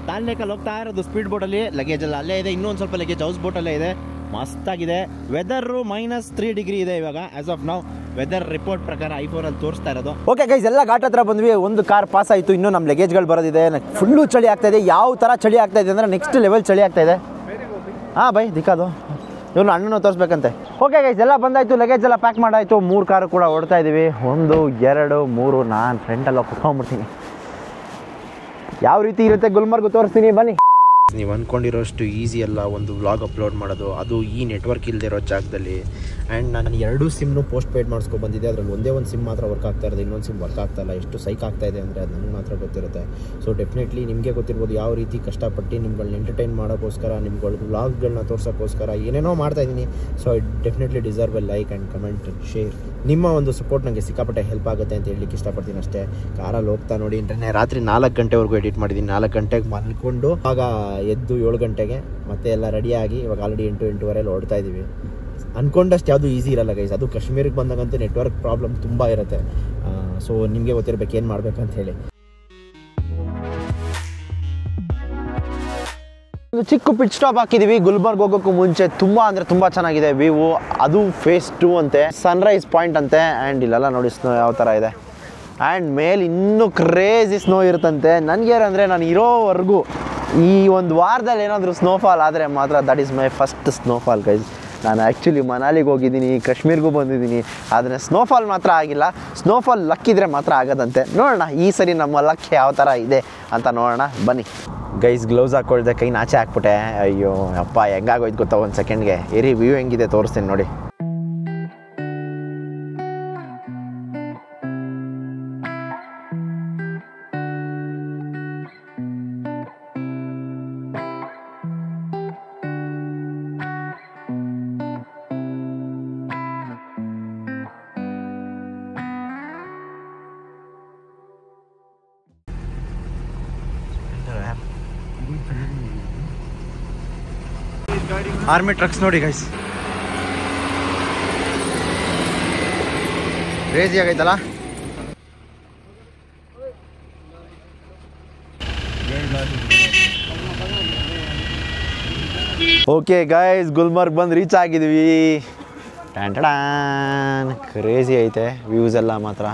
ದಾಲ್ ಲೇಕಲ್ಲಿ ಹೋಗ್ತಾ ಇರೋದು ಸ್ಪೀಡ್ ಬೋಟಲ್ಲಿ. ಲಗೇಜ್ ಎಲ್ಲ ಅಲ್ಲೇ ಇದೆ. ಇನ್ನೊಂದು ಸ್ವಲ್ಪ ಲಗೇಜ್ ಹೌಸ್ ಬೋಟಲ್ಲೇ ಇದೆ. ಮಸ್ತಾಗಿದೆ. ವೆದರು -3 ಡಿಗ್ರಿ ಇದೆ ಇವಾಗ ಆಸ್ ಆಫ್ ನಾವು. ವೆದರ್ ರಿಪೋರ್ಟ್ ಪ್ರಕಾರ ಐಫೋನಲ್ಲಿ ತೋರಿಸ್ತಾ ಇರೋದು. ಓಕೆ ಗೈಸ್, ಎಲ್ಲ ಘಾಟ್ ಹತ್ರ ಬಂದ್ವಿ. ಒಂದು ಕಾರ್ ಪಾಸ್ ಆಯಿತು. ಇನ್ನೂ ನಮ್ಮ ಲಗೇಜ್ಗಳು ಬರೋದಿದೆ. ಫುಲ್ಲು ಚಳಿ ಆಗ್ತಾ ಇದೆ. ಯಾವ ಥರ ಚಳಿ ಆಗ್ತಾ ಇದೆ ಅಂದರೆ ನೆಕ್ಸ್ಟ್ ಲೆವೆಲ್ ಚಳಿ ಆಗ್ತಾ ಇದೆ. ಹಾಂ ಬೈ ದಿಕ್ಕಾದು ಇವನು ಅಣ್ಣನ ತೋರಿಸ್ಬೇಕಂತೆ. ಓಕೆ ಗೈಸ್, ಎಲ್ಲ ಬಂದಾಯಿತು, ಲಗೇಜ್ ಎಲ್ಲ ಪ್ಯಾಕ್ ಮಾಡಾಯಿತು. 3 ಕಾರು ಕೂಡ ಓಡ್ತಾ ಇದ್ದೀವಿ. 1 2 3 ನಾನು ಫ್ರೆಂಡಲ್ಲ ಕುತ್ಕೊಂಡ್ಬಿಡ್ತೀನಿ. ಯಾವ ರೀತಿ ಇರುತ್ತೆ ಗುಲ್ಮರ್ಗು ತೋರಿಸ್ತೀನಿ ಬನ್ನಿ. ನೀವು ಅಂದ್ಕೊಂಡಿರೋಷ್ಟು ಈಸಿ ಅಲ್ಲ ಒಂದು ವ್ಲಾಗ್ ಅಪ್ಲೋಡ್ ಮಾಡೋದು, ಅದು ಈ ನೆಟ್ವರ್ಕ್ ಇಲ್ಲದೆ ಇರೋ ಜಾಗದಲ್ಲಿ. ಆ್ಯಂಡ್ ನಾನು 2 ಸಿಮ್ನು ಪೋಸ್ಟ್ ಪೇಯ್ಡ್ ಮಾಡಿಸ್ಕೊಂಡು ಬಂದಿದ್ದೆ. ಅದರಲ್ಲಿ ಒಂದೇ ಒಂದು ಸಿಮ್ ಮಾತ್ರ ವರ್ಕ್ ಆಗ್ತಾ ಇರೋದು, ಇನ್ನೊಂದು ಸಿಮ್ ವರ್ಕ್ ಆಗ್ತಾ ಇಲ್ಲ. ಎಷ್ಟು ಸೈಕ್ ಆಗ್ತಾ ಇದೆ ಅಂದರೆ ಅದು ನನಗೆ ಮಾತ್ರ ಗೊತ್ತಿರುತ್ತೆ. ಸೊ ಡೆಫಿನೆಟ್ಲಿ ನಿಮಗೆ ಗೊತ್ತಿರ್ಬೋದು ಯಾವ ರೀತಿ ಕಷ್ಟಪಟ್ಟು ನಿಮ್ಗಳನ್ನ ಎಂಟರ್ಟೈನ್ ಮಾಡೋಕ್ಕೋಸ್ಕರ, ನಿಮ್ಗಳ ವ್ಲಾಗ್ಗಳನ್ನ ತೋರ್ಸೋಕ್ಕೋಸ್ಕರ ಏನೇನೋ ಮಾಡ್ತಾಯಿದ್ದೀನಿ. So I definitely deserve A like and comment and share. ನಿಮ್ಮ ಒಂದು ಸಪೋರ್ಟ್ ನನಗೆ ಸಿಕ್ಕಾಪಟ್ಟೆ ಹೆಲ್ಪ್ ಆಗುತ್ತೆ ಅಂತ ಹೇಳಲಿಕ್ಕೆ ಇಷ್ಟಪಡ್ತೀನಿ ಅಷ್ಟೇ. ಕಾರಲ್ಲಿ ಹೋಗ್ತಾ ನೋಡಿ ರಾತ್ರಿ 4 ಗಂಟೆವರೆಗೂ ಎಡಿಟ್ ಮಾಡಿದ್ದೀನಿ. 4 ಗಂಟೆಗೆ ಮಲ್ಕೊಂಡು ಆಗ ಎದ್ದು 7 ಗಂಟೆಗೆ ಮತ್ತೆ ಎಲ್ಲ ರೆಡಿಯಾಗಿ ಇವಾಗ ಆಲ್ರೆಡಿ 8-8:15 ಓಡ್ತಾ ಇದ್ದೀವಿ. ಅಂದ್ಕೊಂಡಷ್ಟು ಯಾವುದು ಈಸಿ ಇರಲ್ಲ ಗೈಸ್. ಅದು ಕಾಶ್ಮೀರಕ್ಕೆ ಬಂದಾಗಂತೂ ನೆಟ್ವರ್ಕ್ ಪ್ರಾಬ್ಲಮ್ ತುಂಬ ಇರುತ್ತೆ. ಸೊ ನಿಮಗೆ ಗೊತ್ತಿರಬೇಕು ಏನು ಮಾಡಬೇಕಂತ ಹೇಳಿ. ಒಂದು ಚಿಕ್ಕ ಪಿಟ್ ಸ್ಟಾಪ್ ಹಾಕಿದ್ದೀವಿ ಗುಲ್ಬರ್ಗ್ ಹೋಗೋಕ್ಕೂ ಮುಂಚೆ. ತುಂಬ ಅಂದರೆ ತುಂಬ ಚೆನ್ನಾಗಿದೆ ವ್ಯೂ. ಅದು ಫೇಸ್ 2 ಅಂತೆ, ಸನ್ರೈಸ್ ಪಾಯಿಂಟ್ ಅಂತೆ. ಆ್ಯಂಡ್ ಇಲ್ಲೆಲ್ಲ ನೋಡಿ ಸ್ನೋ ಯಾವ ಥರ ಇದೆ. ಆ್ಯಂಡ್ ಮೇಲೆ ಇನ್ನೂ ಕ್ರೇಜಿ ಸ್ನೋ ಇರುತ್ತಂತೆ. ನನಗೇನಂದರೆ ನಾನು ಇರೋವರೆಗೂ ಈ ಒಂದು ವಾರದಲ್ಲಿ ಏನಾದರೂ ಸ್ನೋಫಾಲ್ ಆದರೆ ಮಾತ್ರ that is my first snowfall guys. ನಾನು ಆ್ಯಕ್ಚುಲಿ ಮನಾಲಿಗೆ ಹೋಗಿದ್ದೀನಿ, ಕಾಶ್ಮೀರ್ಗೂ ಬಂದಿದ್ದೀನಿ, ಆದರೆ ಸ್ನೋಫಾಲ್ ಮಾತ್ರ ಆಗಿಲ್ಲ. ಸ್ನೋಫಾಲ್ ಲಕ್ಕಿದ್ರೆ ಮಾತ್ರ ಆಗೋದಂತೆ. ನೋಡೋಣ ಈ ಸರಿ ನಮ್ಮ ಲಕ್ ಯಾವ ಥರ ಇದೆ ಅಂತ ನೋಡೋಣ ಬನ್ನಿ. ಗೈಸ್ ಗ್ಲೌಸ್ ಹಾಕ್ಕೊಳ್ದೆ, ಕೈ ನಾಚೆ ಹಾಕ್ಬಿಟ್ಟೆ. ಅಯ್ಯೋ ಅಪ್ಪ ಹೆಂಗಾಗೋಯ್ತು ಗೊತ್ತಾ, ಒಂದು ಸೆಕೆಂಡ್ಗೆ. ಏರಿ ವ್ಯೂ ಹೆಂಗಿದೆ ತೋರಿಸ್ತೀನಿ ನೋಡಿ. ಆರ್ಮಿ ಟ್ರಕ್ಸ್ ನೋಡಿ ಗೈಸ್, ಕ್ರೇಜಿ ಆಗೈತಲ್ಲ. ಓಕೆ ಗೈಸ್, ಗುಲ್ಮರ್ಗ್ ಬಂದು ರೀಚ್ ಆಗಿದ್ವಿ. ಟ್ಯಾನ್ ಕ್ರೇಜಿ ಐತೆ ವ್ಯೂಸ್ ಎಲ್ಲ ಮಾತ್ರ.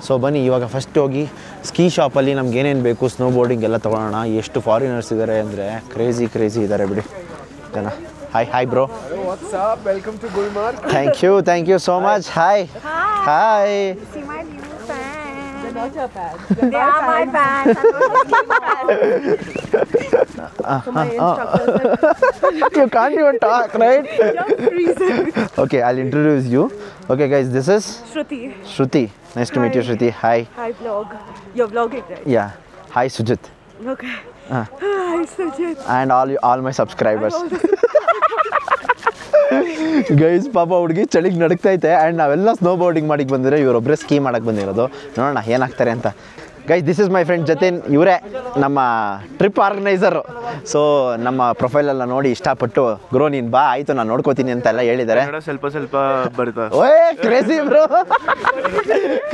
ಸೊ ಬನ್ನಿ ಇವಾಗ ಫಸ್ಟ್ ಹೋಗಿ ಸ್ಕೀ ಶಾಪಲ್ಲಿ ನಮ್ಗೆ ಏನೇನು ಬೇಕು ಸ್ನೋ ಬೋರ್ಡಿಂಗ್ ಎಲ್ಲ ತೊಗೊಳ್ಳೋಣ. ಎಷ್ಟು ಫಾರಿನರ್ಸ್ ಇದ್ದಾರೆ ಅಂದರೆ ಕ್ರೇಜಿ ಇದ್ದಾರೆ ಬಿಡಿ ಜನ. Hi bro. What's up? Welcome to Gulmarg. Thank you so much. Hi. See my new fans. They're not your fans. They are my fans. So my instructors. You can't even talk, right? Reason. Okay, I'll introduce you. Okay guys, this is Shruti. Nice to meet you, Shruti. Hi. Hi vlog. You're vlogging, right? Yeah. Hi Sujit. Okay. Hi Sujit. And all my subscribers. Guys ಪಾಪ ಹುಡುಗಿ ಚಳಿಗೆ ನಡುಕ್ತೈತೆ. ಆ್ಯಂಡ್ ನಾವೆಲ್ಲ ಸ್ನೋ ಬೋರ್ಡಿಂಗ್ ಮಾಡಿಗೆ ಬಂದಿರೋ, ಇವರೊಬ್ಬರೇ ಸ್ಕೀ ಮಾಡಕ್ಕೆ ಬಂದಿರೋದು. ನೋಡೋಣ ಏನಾಗ್ತಾರೆ ಅಂತ. Guys this is my friend Jatin. ಇವರೇ ನಮ್ಮ ಟ್ರಿಪ್ ಆರ್ಗನೈಸರು. ಸೊ ನಮ್ಮ ಪ್ರೊಫೈಲೆಲ್ಲ ನೋಡಿ ಇಷ್ಟಪಟ್ಟು ಗುರು ನೀನು ಬಾ ಆಯಿತು ನಾನು ನೋಡ್ಕೋತೀನಿ ಅಂತ ಎಲ್ಲ ಹೇಳಿದ್ದಾರೆ. ಸ್ವಲ್ಪ ಬರ್ತಾ. ಓಯ್ crazy bro,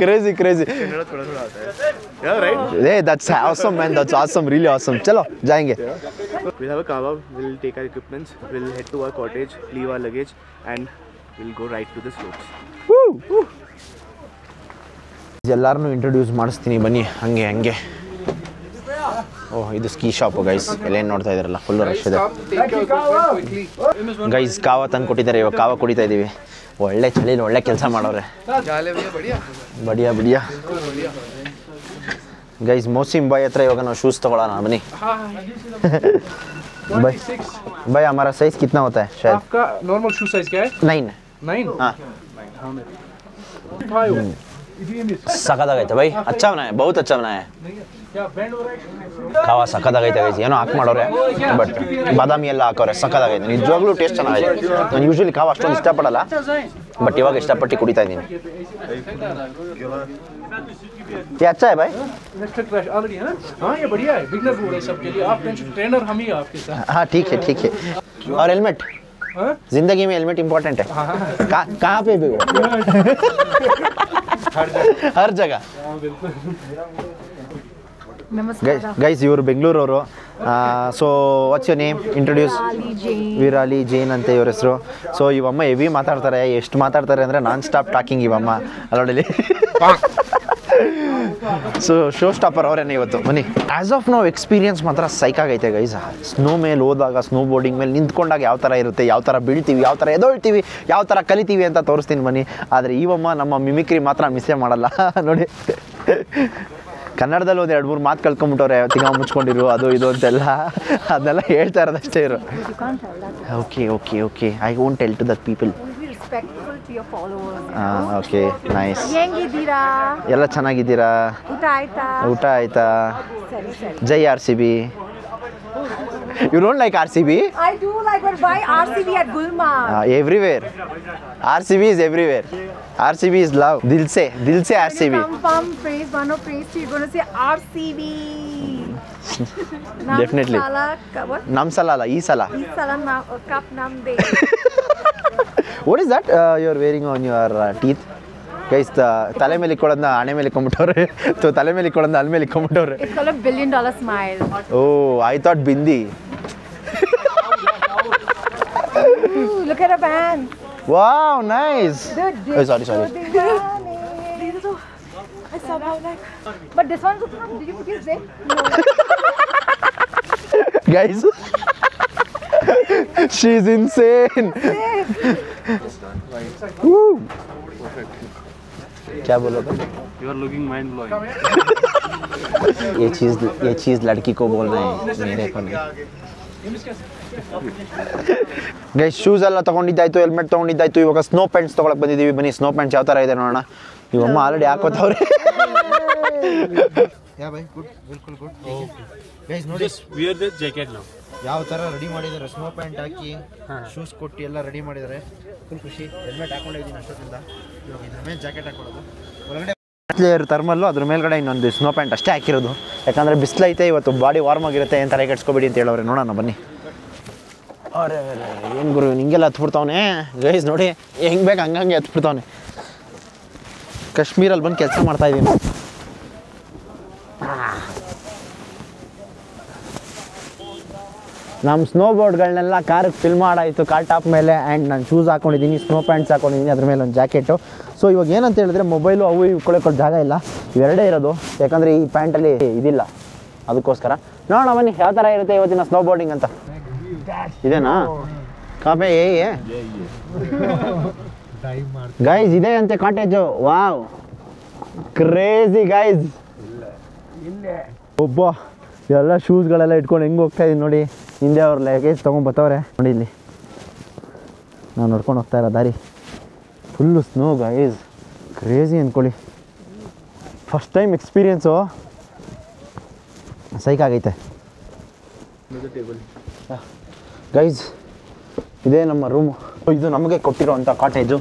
crazy. Hey, that's awesome man, that's awesome, really awesome. Chalo, jayenge. We'll have a kawa, we'll take our equipments, we'll head to our cottage, leave our luggage and we'll go right to the slopes. Woo! ಎಲ್ಲರನ್ನೂ ಇಂಟ್ರೊಡ್ಯೂಸ್ ಮಾಡಿಸ್ತೀನಿ ಬನ್ನಿ ಹಂಗೆ. ಓಹ್ ಇದು ಸ್ಕೀ ಶಾಪು ಗೈಸ್. ಎಲ್ಲೇನು ನೋಡ್ತಾ ಇದ್ದಾರಲ್ಲ ಫುಲ್ ರಶ್ ಇದೆ ಗೈಸ್. ಕಾವ ತಂದು ಕೊಟ್ಟಿದ್ದಾರೆ, ಇವಾಗ ಕಾವ ಕುಡಿತಾ ಇದ್ದೀವಿ. ಒಳ್ಳೆ ಚಳಿಲಿ ಒಳ್ಳೆ ಕೆಲಸ ಮಾಡೋರೆ. ಬಡಿಯಾ ಗೈಸ್. ಮೌಸಿಮ್ ಬಾಯ್ ಹತ್ರ ಇವಾಗ ನಾವು ಶೂಸ್ ತಗೊಳ್ಳೋಣ ಬನ್ನಿ. भाई हमारा साइज कितना होता है? शायद आपका नॉर्मल शू साइज क्या है? 9 हाँ ಸಖತ್ತಾಗೈತೆ ಬೈ. अच्छा बनाया, बहुत अच्छा बनाया है. ಕಾವ ಸಖತ್ತಾಗೈತೆ ಗೈಸ್. ಏನೋ ಹಾಕಿ ಮಾಡೋರೆ, ಬಟ್ ಬಾದಾಮಿ ಎಲ್ಲ ಹಾಕೋರೆ. ಸಖತ್ತಾಗೈತೆ, ನಿಜವಾಗ್ಲೂ ಟೇಸ್ಟ್ ಚೆನ್ನಾಗೈತೆ. ನಾನು ಯೂಶ್ವಲಿ ಕಾವ ಅಷ್ಟೊಂದು ಇಷ್ಟಪಡಲ್ಲ, ಬಟ್ ಇವಾಗ ಇಷ್ಟಪಟ್ಟು ಕುಡಿತಾ ಇದ್ದೀನಿ. ये अच्छा है भाई? इलेक्ट्रिक क्रश ऑलरेडी है ना? हाँ ये बढ़िया है, बिगनर बोर्ड है सबके लिए. आप टेंशन, ट्रेनर हम ही हैं आपके साथ. हाँ ठीक है. और हेलमेट, जिंदगी में हेलमेट इम्पोर्टेंट है. कहाँ पे भी हो? हर जगह. ಗೈಸ್ ಇವರು ಬೆಂಗಳೂರವರು. So what's your name? Introduce. Virali Jain ಅಂತ ಇವ್ರ ಹೆಸರು. ಸೊ ಇವಮ್ಮ ಹೆವಿ ಮಾತಾಡ್ತಾರೆ. ಎಷ್ಟು ಮಾತಾಡ್ತಾರೆ ಅಂದರೆ ನಾನ್ ಸ್ಟಾಪ್ ಟಾಕಿಂಗ್ ಇವಮ್ಮ. ಅಲ್ಲೋಡಲಿ ಸೊ ಶೋ ಸ್ಟಾಪರ್ ಅವರೇನೆ ಇವತ್ತು ಬನ್ನಿ. ಆ್ಯಸ್ ಆಫ್ ನಾವು ಎಕ್ಸ್ಪೀರಿಯನ್ಸ್ ಮಾತ್ರ ಸೈಕಾಗೈತೆ ಗೈಸ್. ಸ್ನೋ ಮೇಲೆ ಹೋದಾಗ, ಸ್ನೋ ಬೋರ್ಡಿಂಗ್ ಮೇಲೆ ನಿಂತ್ಕೊಂಡಾಗ ಯಾವ ಥರ ಇರುತ್ತೆ, ಯಾವ ಥರ ಬೀಳ್ತೀವಿ, ಯಾವ ಥರ ಎದೊಳ್ತೀವಿ, ಯಾವ ಥರ ಕಲಿತೀವಿ ಅಂತ ತೋರಿಸ್ತೀನಿ ಬನ್ನಿ. ಆದರೆ ಇವಮ್ಮ ನಮ್ಮ ಮಿಮಿಕ್ರಿ ಮಾತ್ರ ಮಿಸ್ಸೇ ಮಾಡಲ್ಲ ನೋಡಿ. ಕನ್ನಡದಲ್ಲಿ ಒಂದು 2-3 ಮಾತು ಕಲ್ತ್ಕೊಂಡ್ಬಿಟ್ಟವ್ರೆ, ತಿಂಗ ಮುಚ್ಕೊಂಡಿರು ಅದು ಇದು ಅಂತೆಲ್ಲ, ಅದನ್ನೆಲ್ಲ ಹೇಳ್ತಾ ಇರೋದಷ್ಟೇ ಇರು. Okay okay okay, I won't tell to that people. Respectful to your followers. Okay nice. ಹೆಂಗಿದ್ದೀರಾ? ಎಲ್ಲ ಚೆನ್ನಾಗಿದ್ದೀರಾ? ಊಟ ಆಯ್ತಾ? ಊಟ ಆಯ್ತಾ? ಸರಿ ಸರಿ. ಜೈ RCB. You don't like RCB? I do like, but why RCB at Gulmarg? Everywhere. RCB is everywhere. RCB is love. Dil se RCB. Come from praise one of praise to, you're going to say RCB. Definitely. What? Nam salala, ee sala. Ee sala cup namde. What is that you are wearing on your teeth? Guys, ತಲೆ ಮೇಲೆ ಇಕ್ಕೊಳ್ಳೋದನ್ನ ಹಣೆ ಮೇಲೆ ಇಕ್ಕೊಂಬಿಟ್ಟವ್ರೆ, ತಲೆ ಮೇಲೆ ಇಕ್ಕೊಳ್ಳೋದನ್ನ ಹಣೆ ಮೇಲೆ ಇಕ್ಕೊಂಬಿಟ್ಟವ್ರೆ. It's called a $1 billion smile. Oh, I thought bindi. Ooh, look at her band. Wow, nice. Oh, sorry. I saw that like, but this one looks from, did you put his leg? No. Guys, she's insane. Woo. क्या बोला था? You are looking mind blowing. ये चीज़ लड़की को बोल रहे हैं, मेरे को नहीं. ಗೈಸ್ ಶೂಸ್ ಎಲ್ಲ ತೊಗೊಂಡಿದ್ದಾಯ್ತು, ಹೆಲ್ಮೆಟ್ ತೊಗೊಂಡಿದ್ದಾಯ್ತು. ಇವಾಗ ಸ್ನೋ ಪ್ಯಾಂಟ್ಸ್ ತೊಗೊಳಕ್ಕೆ ಬಂದಿದ್ದೀವಿ. ಬನ್ನಿ ಸ್ನೋ ಪ್ಯಾಂಟ್ಸ್ ಯಾವ ಥರ ಇದೆ ನೋಡೋಣ. ಇವಮ್ಮ ಆಲ್ರೆಡಿ ಹಾಕೋತವ್ರೆ. ಯಾ ಬೈ ಗುಡ್, ಬಿಲ್ಕುಲ್ ಗುಡ್. ಗೈಸ್ ನೋಡಿ, Wear the jacket now. ಯಾವ ಥರ ರೆಡಿ ಮಾಡಿದ್ದಾರೆ. ಸ್ನೋ ಪ್ಯಾಂಟ್ ಹಾಕಿ ಶೂಸ್ ಕೊಟ್ಟು ಎಲ್ಲ ರೆಡಿ ಮಾಡಿದ್ದಾರೆ. ಫುಲ್ ಖುಷಿ. ಹೆಲ್ಮೆಟ್ ಹಾಕೊಂಡಿದ್ದೀನಿ ಅಷ್ಟೊತ್ತಿಂದ. ಇವಾಗ ಇದ್ರ ಮೇಲೆ ಜಾಕೆಟ್ ಹಾಕೊಳ್ಳೋದು. ಒಳಗಡೆ ಲೇಯರ್ ಥರ್ಮಲ್ಲು, ಅದ್ರ ಮೇಲ್ಗಡೆ ಇನ್ನೊಂದು ಸ್ನೋ ಪ್ಯಾಂಟ್ ಅಷ್ಟೇ ಹಾಕಿರೋದು. ಯಾಕಂದರೆ ಬಿಸಿಲೈತೆ ಇವತ್ತು, ಬಾಡಿ ವಾರ್ಮ್ ಆಗಿರುತ್ತೆ, ಏನು ತಲೆ ಕೆಡ್ಸ್ಕೊಬೇಡಿ ಅಂತ ಹೇಳೋರೆ. ನೋಡೋಣ ಬನ್ನಿ. ಅರೆ ಏನು ಗುರು ಹಿಂಗೆಲ್ಲ ಹತ್ಬಿಡ್ತಾವನೆ. ಗೈಸ್ ನೋಡಿ ಹೆಂಗೆ ಬೇಕು ಹಂಗಂಗೆ ಹತ್ಬಿಡ್ತಾವನೆ. ಕಾಶ್ಮೀರಲ್ಲಿ ಬಂದು ಕೆಲಸ ಮಾಡ್ತಾಯಿದ್ದೀನಿ. ನಮ್ಮ ಸ್ನೋ ಬೋರ್ಡ್ಗಳನ್ನೆಲ್ಲ ಕಾರಿಗೆ ಫಿಲ್ ಮಾಡಾಯಿತು ಕಾರ್ ಟಾಪ್ ಮೇಲೆ. ಆ್ಯಂಡ್ ನಾನು ಶೂಸ್ ಹಾಕ್ಕೊಂಡಿದ್ದೀನಿ, ಸ್ನೋ ಪ್ಯಾಂಟ್ಸ್ ಹಾಕ್ಕೊಂಡಿದ್ದೀನಿ, ಅದ್ರ ಮೇಲೆ ಒಂದು ಜಾಕೆಟು. ಸೊ ಇವಾಗ ಏನಂತ ಹೇಳಿದ್ರೆ, ಮೊಬೈಲು ಅವು ಇಟ್ಕೊಳ್ಳೋಕೆ ಜಾಗ ಇಲ್ಲ, ಇವೆರಡೇ ಇರೋದು. ಯಾಕಂದರೆ ಈ ಪ್ಯಾಂಟಲ್ಲಿ ಇದಿಲ್ಲ, ಅದಕ್ಕೋಸ್ಕರ. ನೋಡೋಣ ಬನ್ನಿ ಯಾವ ಥರ ಇರುತ್ತೆ ಇವತ್ತಿನ ಸ್ನೋ ಬೋರ್ಡಿಂಗ್ ಅಂತ. ಇದೇನಾ ಕಾಪೆ? ಗೈಸ್ ಇದೆ ಅಂತೆ ಕಾಟೇಜು. Wow, crazy guys. ಒಬ್ಬ ಎಲ್ಲ ಶೂಸ್ಗಳೆಲ್ಲ ಇಟ್ಕೊಂಡು ಹೆಂಗೆ ಹೋಗ್ತಾ ಇದೀನಿ ನೋಡಿ. ಹಿಂದೆ ಅವ್ರ ಲಗೇಜ್ ತೊಗೊಂಬತ್ತವ್ರೆ ನೋಡಿ. ಇಲ್ಲಿ ನಾವು ನೋಡ್ಕೊಂಡು ಹೋಗ್ತಾ ಇರೋ ದಾರಿ ಫುಲ್ಲು ಸ್ನೋ ಗೈಸ್. ಕ್ರೇಜಿ ಅಂದ್ಕೊಳ್ಳಿ. ಫಸ್ಟ್ ಟೈಮ್ ಎಕ್ಸ್ಪೀರಿಯೆನ್ಸು, ಸೈಕಾಗೈತೆ ಗೈಸ್. ಇದೇ ನಮ್ಮ ರೂಮು. ಇದು ನಮಗೆ ಕೊಟ್ಟಿರೋ ಅಂಥ ಕಾಟೇಜು.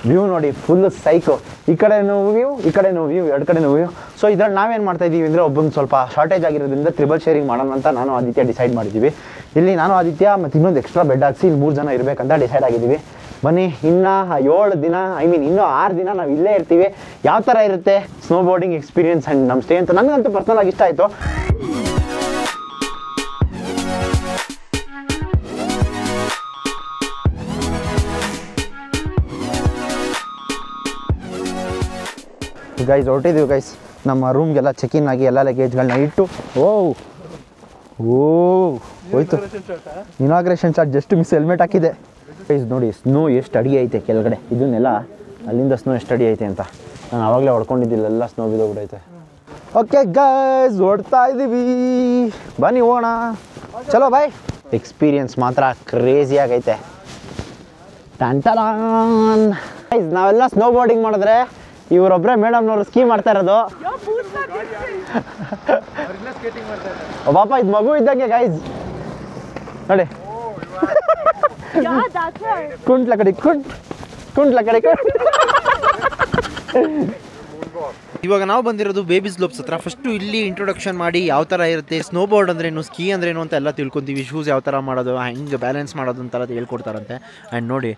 ವ್ಯೂ ನೋಡಿ ಫುಲ್ ಸೈಕು. ಈ ಕಡೆನೂ ವ್ಯೂ, ಈ ಕಡೆನೂ ವ್ಯೂ, ಎರಡು ಕಡೆನೂ ವ್ಯೂ. ಸೊ ಇದ್ರಲ್ಲಿ ನಾವೇನು ಮಾಡ್ತಾಯಿದ್ದೀವಿ ಅಂದರೆ, ಒಬ್ಬಂಗೆ ಸ್ವಲ್ಪ ಶಾರ್ಟೇಜ್ ಆಗಿರೋದ್ರಿಂದ ತ್ರಿಬಲ್ ಶೇರಿಂಗ್ ಮಾಡೋಣ ಅಂತ ನಾನು ಆದಿತ್ಯ ಡಿಸೈಡ್ ಮಾಡಿದ್ದೀವಿ. ಇಲ್ಲಿ ನಾನು ಆದಿತ್ಯ ಮತ್ತು ಇನ್ನೊಂದು ಎಕ್ಸ್ಟ್ರಾ ಬೆಡ್ ಹಾಕ್ಸಿ ಇಲ್ಲಿ 3 ಜನ ಇರಬೇಕಂತ ಡಿಸೈಡ್ ಆಗಿದ್ದೀವಿ. ಬನ್ನಿ, ಇನ್ನು 7 ದಿನ, ಇನ್ನೂ 6 ದಿನ ನಾವು ಇಲ್ಲೇ ಇರ್ತೀವಿ. ಯಾವ ಥರ ಇರುತ್ತೆ ಸ್ನೋ ಬೋರ್ಡಿಂಗ್ ಎಕ್ಸ್ಪೀರಿಯನ್ಸ್ ಆ್ಯಂಡ್ ನಮ್ಮ ಸ್ಟೇ ಅಂತ ನನಗಂತೂ ಪರ್ಸನಲ್ ಆಗಿ ಇಷ್ಟ ಆಯಿತು. ಗೈಸ್ ಹೊರಟಿದ್ದೀವಿ ಗೈಸ್. ನಮ್ಮ ರೂಮ್ಗೆಲ್ಲ ಚೆಕ್-ಇನ್ ಆಗಿ ಎಲ್ಲ ಲಗೇಜ್ಗಳನ್ನ ಇಟ್ಟು ಹೋಯ್ತು. Inauguration chart just miss helmet ಹಾಕಿದೆ. ಗೈಸ್ ನೋಡಿ ಸ್ನೋ ಎಷ್ಟು ಅಡಿ ಐತೆ ಕೆಳಗಡೆ. ಇದನ್ನೆಲ್ಲ ಅಲ್ಲಿಂದ ಸ್ನೋ ಎಷ್ಟು ಅಡಿ ಐತೆ ಅಂತ ನಾನು ಆವಾಗಲೇ ಹೊಡ್ಕೊಂಡಿದ್ದಿಲ್ಲ, ಎಲ್ಲ ಸ್ನೋ ಬಿದ್ದೋಗ್ಬಿಟ್ಟೈತೆ. ಓಕೆ ಗೈಸ್, ಹೊಡ್ತಾ ಇದ್ದೀವಿ, ಬನ್ನಿ ಹೋಗೋಣ. ಚಲೋ ಬಾಯ್. ಎಕ್ಸ್ಪೀರಿಯನ್ಸ್ ಮಾತ್ರ ಕ್ರೇಜಿ ಆಗೈತೆ. ಟಂಟಲಾನ್ ಗೈಸ್, ನಾವೆಲ್ಲ ಸ್ನೋ ಬೋರ್ಡಿಂಗ್ ಮಾಡಿದ್ರೆ ಇವರೊಬ್ಬರೇ ಮೇಡಮ್ನವರು ಸ್ಕೀ ಮಾಡ್ತಾ ಇರೋದು. ಪಾಪ ಇದು ಮಗು ಇದ್ದಂಗೆ ಗೈಸ್ ನೋಡಿ. ಕುಂಟ್ಲ ಕಡೆ ಕುಂಟ್ಲ ಕಡೆ. ಇವಾಗ ನಾವು ಬಂದಿರೋದು ಬೇಬಿ ಸ್ಲೋಪ್ಸ್ ಹತ್ರ. ಫಸ್ಟು ಇಲ್ಲಿ ಇಂಟ್ರೊಡಕ್ಷನ್ ಮಾಡಿ ಯಾವ ಥರ ಇರುತ್ತೆ ಸ್ನೋ ಬೋರ್ಡ್ ಅಂದ್ರೇನು, ಸ್ಕೀ ಅಂದ್ರೇನು ಅಂತ ಎಲ್ಲ ತಿಳ್ಕೊತೀವಿ. ಶೂಸ್ ಯಾವ ಥರ ಮಾಡೋದು, ಹೆಂಗೆ ಬ್ಯಾಲೆನ್ಸ್ ಮಾಡೋದು ಅಂತೆಲ್ಲ ಹೇಳ್ಕೊಡ್ತಾರಂತೆ. ಆ್ಯಂಡ್ ನೋಡಿ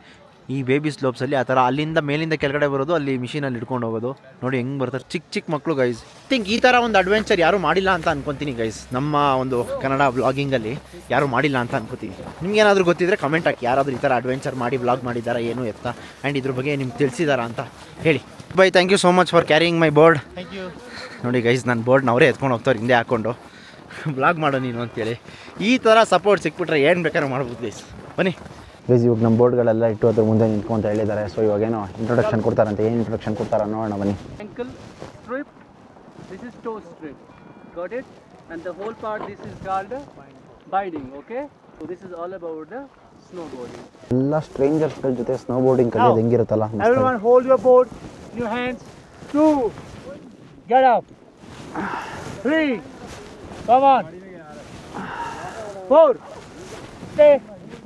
ಈ ಬೇಬಿ ಸ್ಲೋಪ್ಸಲ್ಲಿ ಆ ಥರ ಅಲ್ಲಿಂದ ಮೇಲಿಂದ ಕೆಳಗಡೆ ಬರೋದು, ಅಲ್ಲಿ ಮಿಷಿನಲ್ಲಿ ಇಟ್ಕೊಂಡು ಹೋಗೋದು. ನೋಡಿ ಹೆಂಗೆ ಬರ್ತಾರೆ ಚಿಕ್ಕ ಮಕ್ಕಳು ಗೈಸ್. ಥಿಂಕ್ ಈ ಥರ ಒಂದು ಅಡ್ವೆಂಚರ್ ಯಾರೂ ಮಾಡಿಲ್ಲ ಅಂತ ಅನ್ಕೊತೀನಿ ಗೈಸ್. ನಮ್ಮ ಒಂದು ಕನ್ನಡ ವ್ಲಾಗಿಂಗಲ್ಲಿ ಯಾರೂ ಮಾಡಿಲ್ಲ ಅಂತ ಅನ್ಕೋತೀನಿ. ನಿಮ್ಗೇನಾದರೂ ಗೊತ್ತಿದ್ರೆ ಕಮೆಂಟ್ ಹಾಕಿ, ಯಾರಾದರೂ ಈ ಥರ ಅಡ್ವೆಂಚರ್ ಮಾಡಿ ವ್ಲಾಗ್ ಮಾಡಿದ್ದಾರಾ ಏನು ಎತ್ತ, ಆ್ಯಂಡ್ ಇದ್ರ ಬಗ್ಗೆ ನಿಮ್ಗೆ ತಿಳಿಸಿದಾರಾ ಅಂತ ಹೇಳಿ. Bye thank you so much for carrying my board. ನೋಡಿ ಗೈಸ್, ನನ್ನ ಬೋರ್ಡ್ನ ಅವರೇ ಎತ್ಕೊಂಡು ಹೋಗ್ತಾರೆ ಹಿಂದೆ ಹಾಕ್ಕೊಂಡು. ಬ್ಲಾಗ್ ಮಾಡೋ ನೀನು ಅಂತೇಳಿ ಈ ಥರ ಸಪೋರ್ಟ್ ಸಿಕ್ಬಿಟ್ರೆ ಏನು ಬೇಕಾದ್ರೂ ಮಾಡ್ಬೋದು ಗೈಸ್. ಬನ್ನಿ ಗೈಸ್, ಇವಾಗ ನಮ್ಮ ಬೋರ್ಡ್ಗಳೆಲ್ಲ ಇಟ್ಟು ಅದ್ರ ಮುಂದೆ ನಿಂತ್ಕೊಂಡು ಅಂತ ಹೇಳಿದ್ದಾರೆ. ಸೊ ಇವಾಗೇನೋ ಇಂಟ್ರೊಡಕ್ಷನ್ ಕೊಡ್ತಾರಂತೆ. ಏನು ಇಂಟ್ರೊಡಕ್ಷನ್ ಕೊಡ್ತಾರ ನೋಡೋಣ ಬನ್ನಿ. Ankle strip, this is toe strip, got it? And the whole part, this is called binding, okay? So this is all about the snowboarding. ಎಲ್ಲ ಸ್ಟ್ರೇಂಜರ್ಸ್ಗಳ ಜೊತೆ ಸ್ನೋ ಬೋರ್ಡಿಂಗ್ ಕಲಿಯೋದು ಹೆಂಗಿರುತ್ತಲ್ಲ. Everyone hold your board in your hands. 2, get up. 3, come on. 4, stay.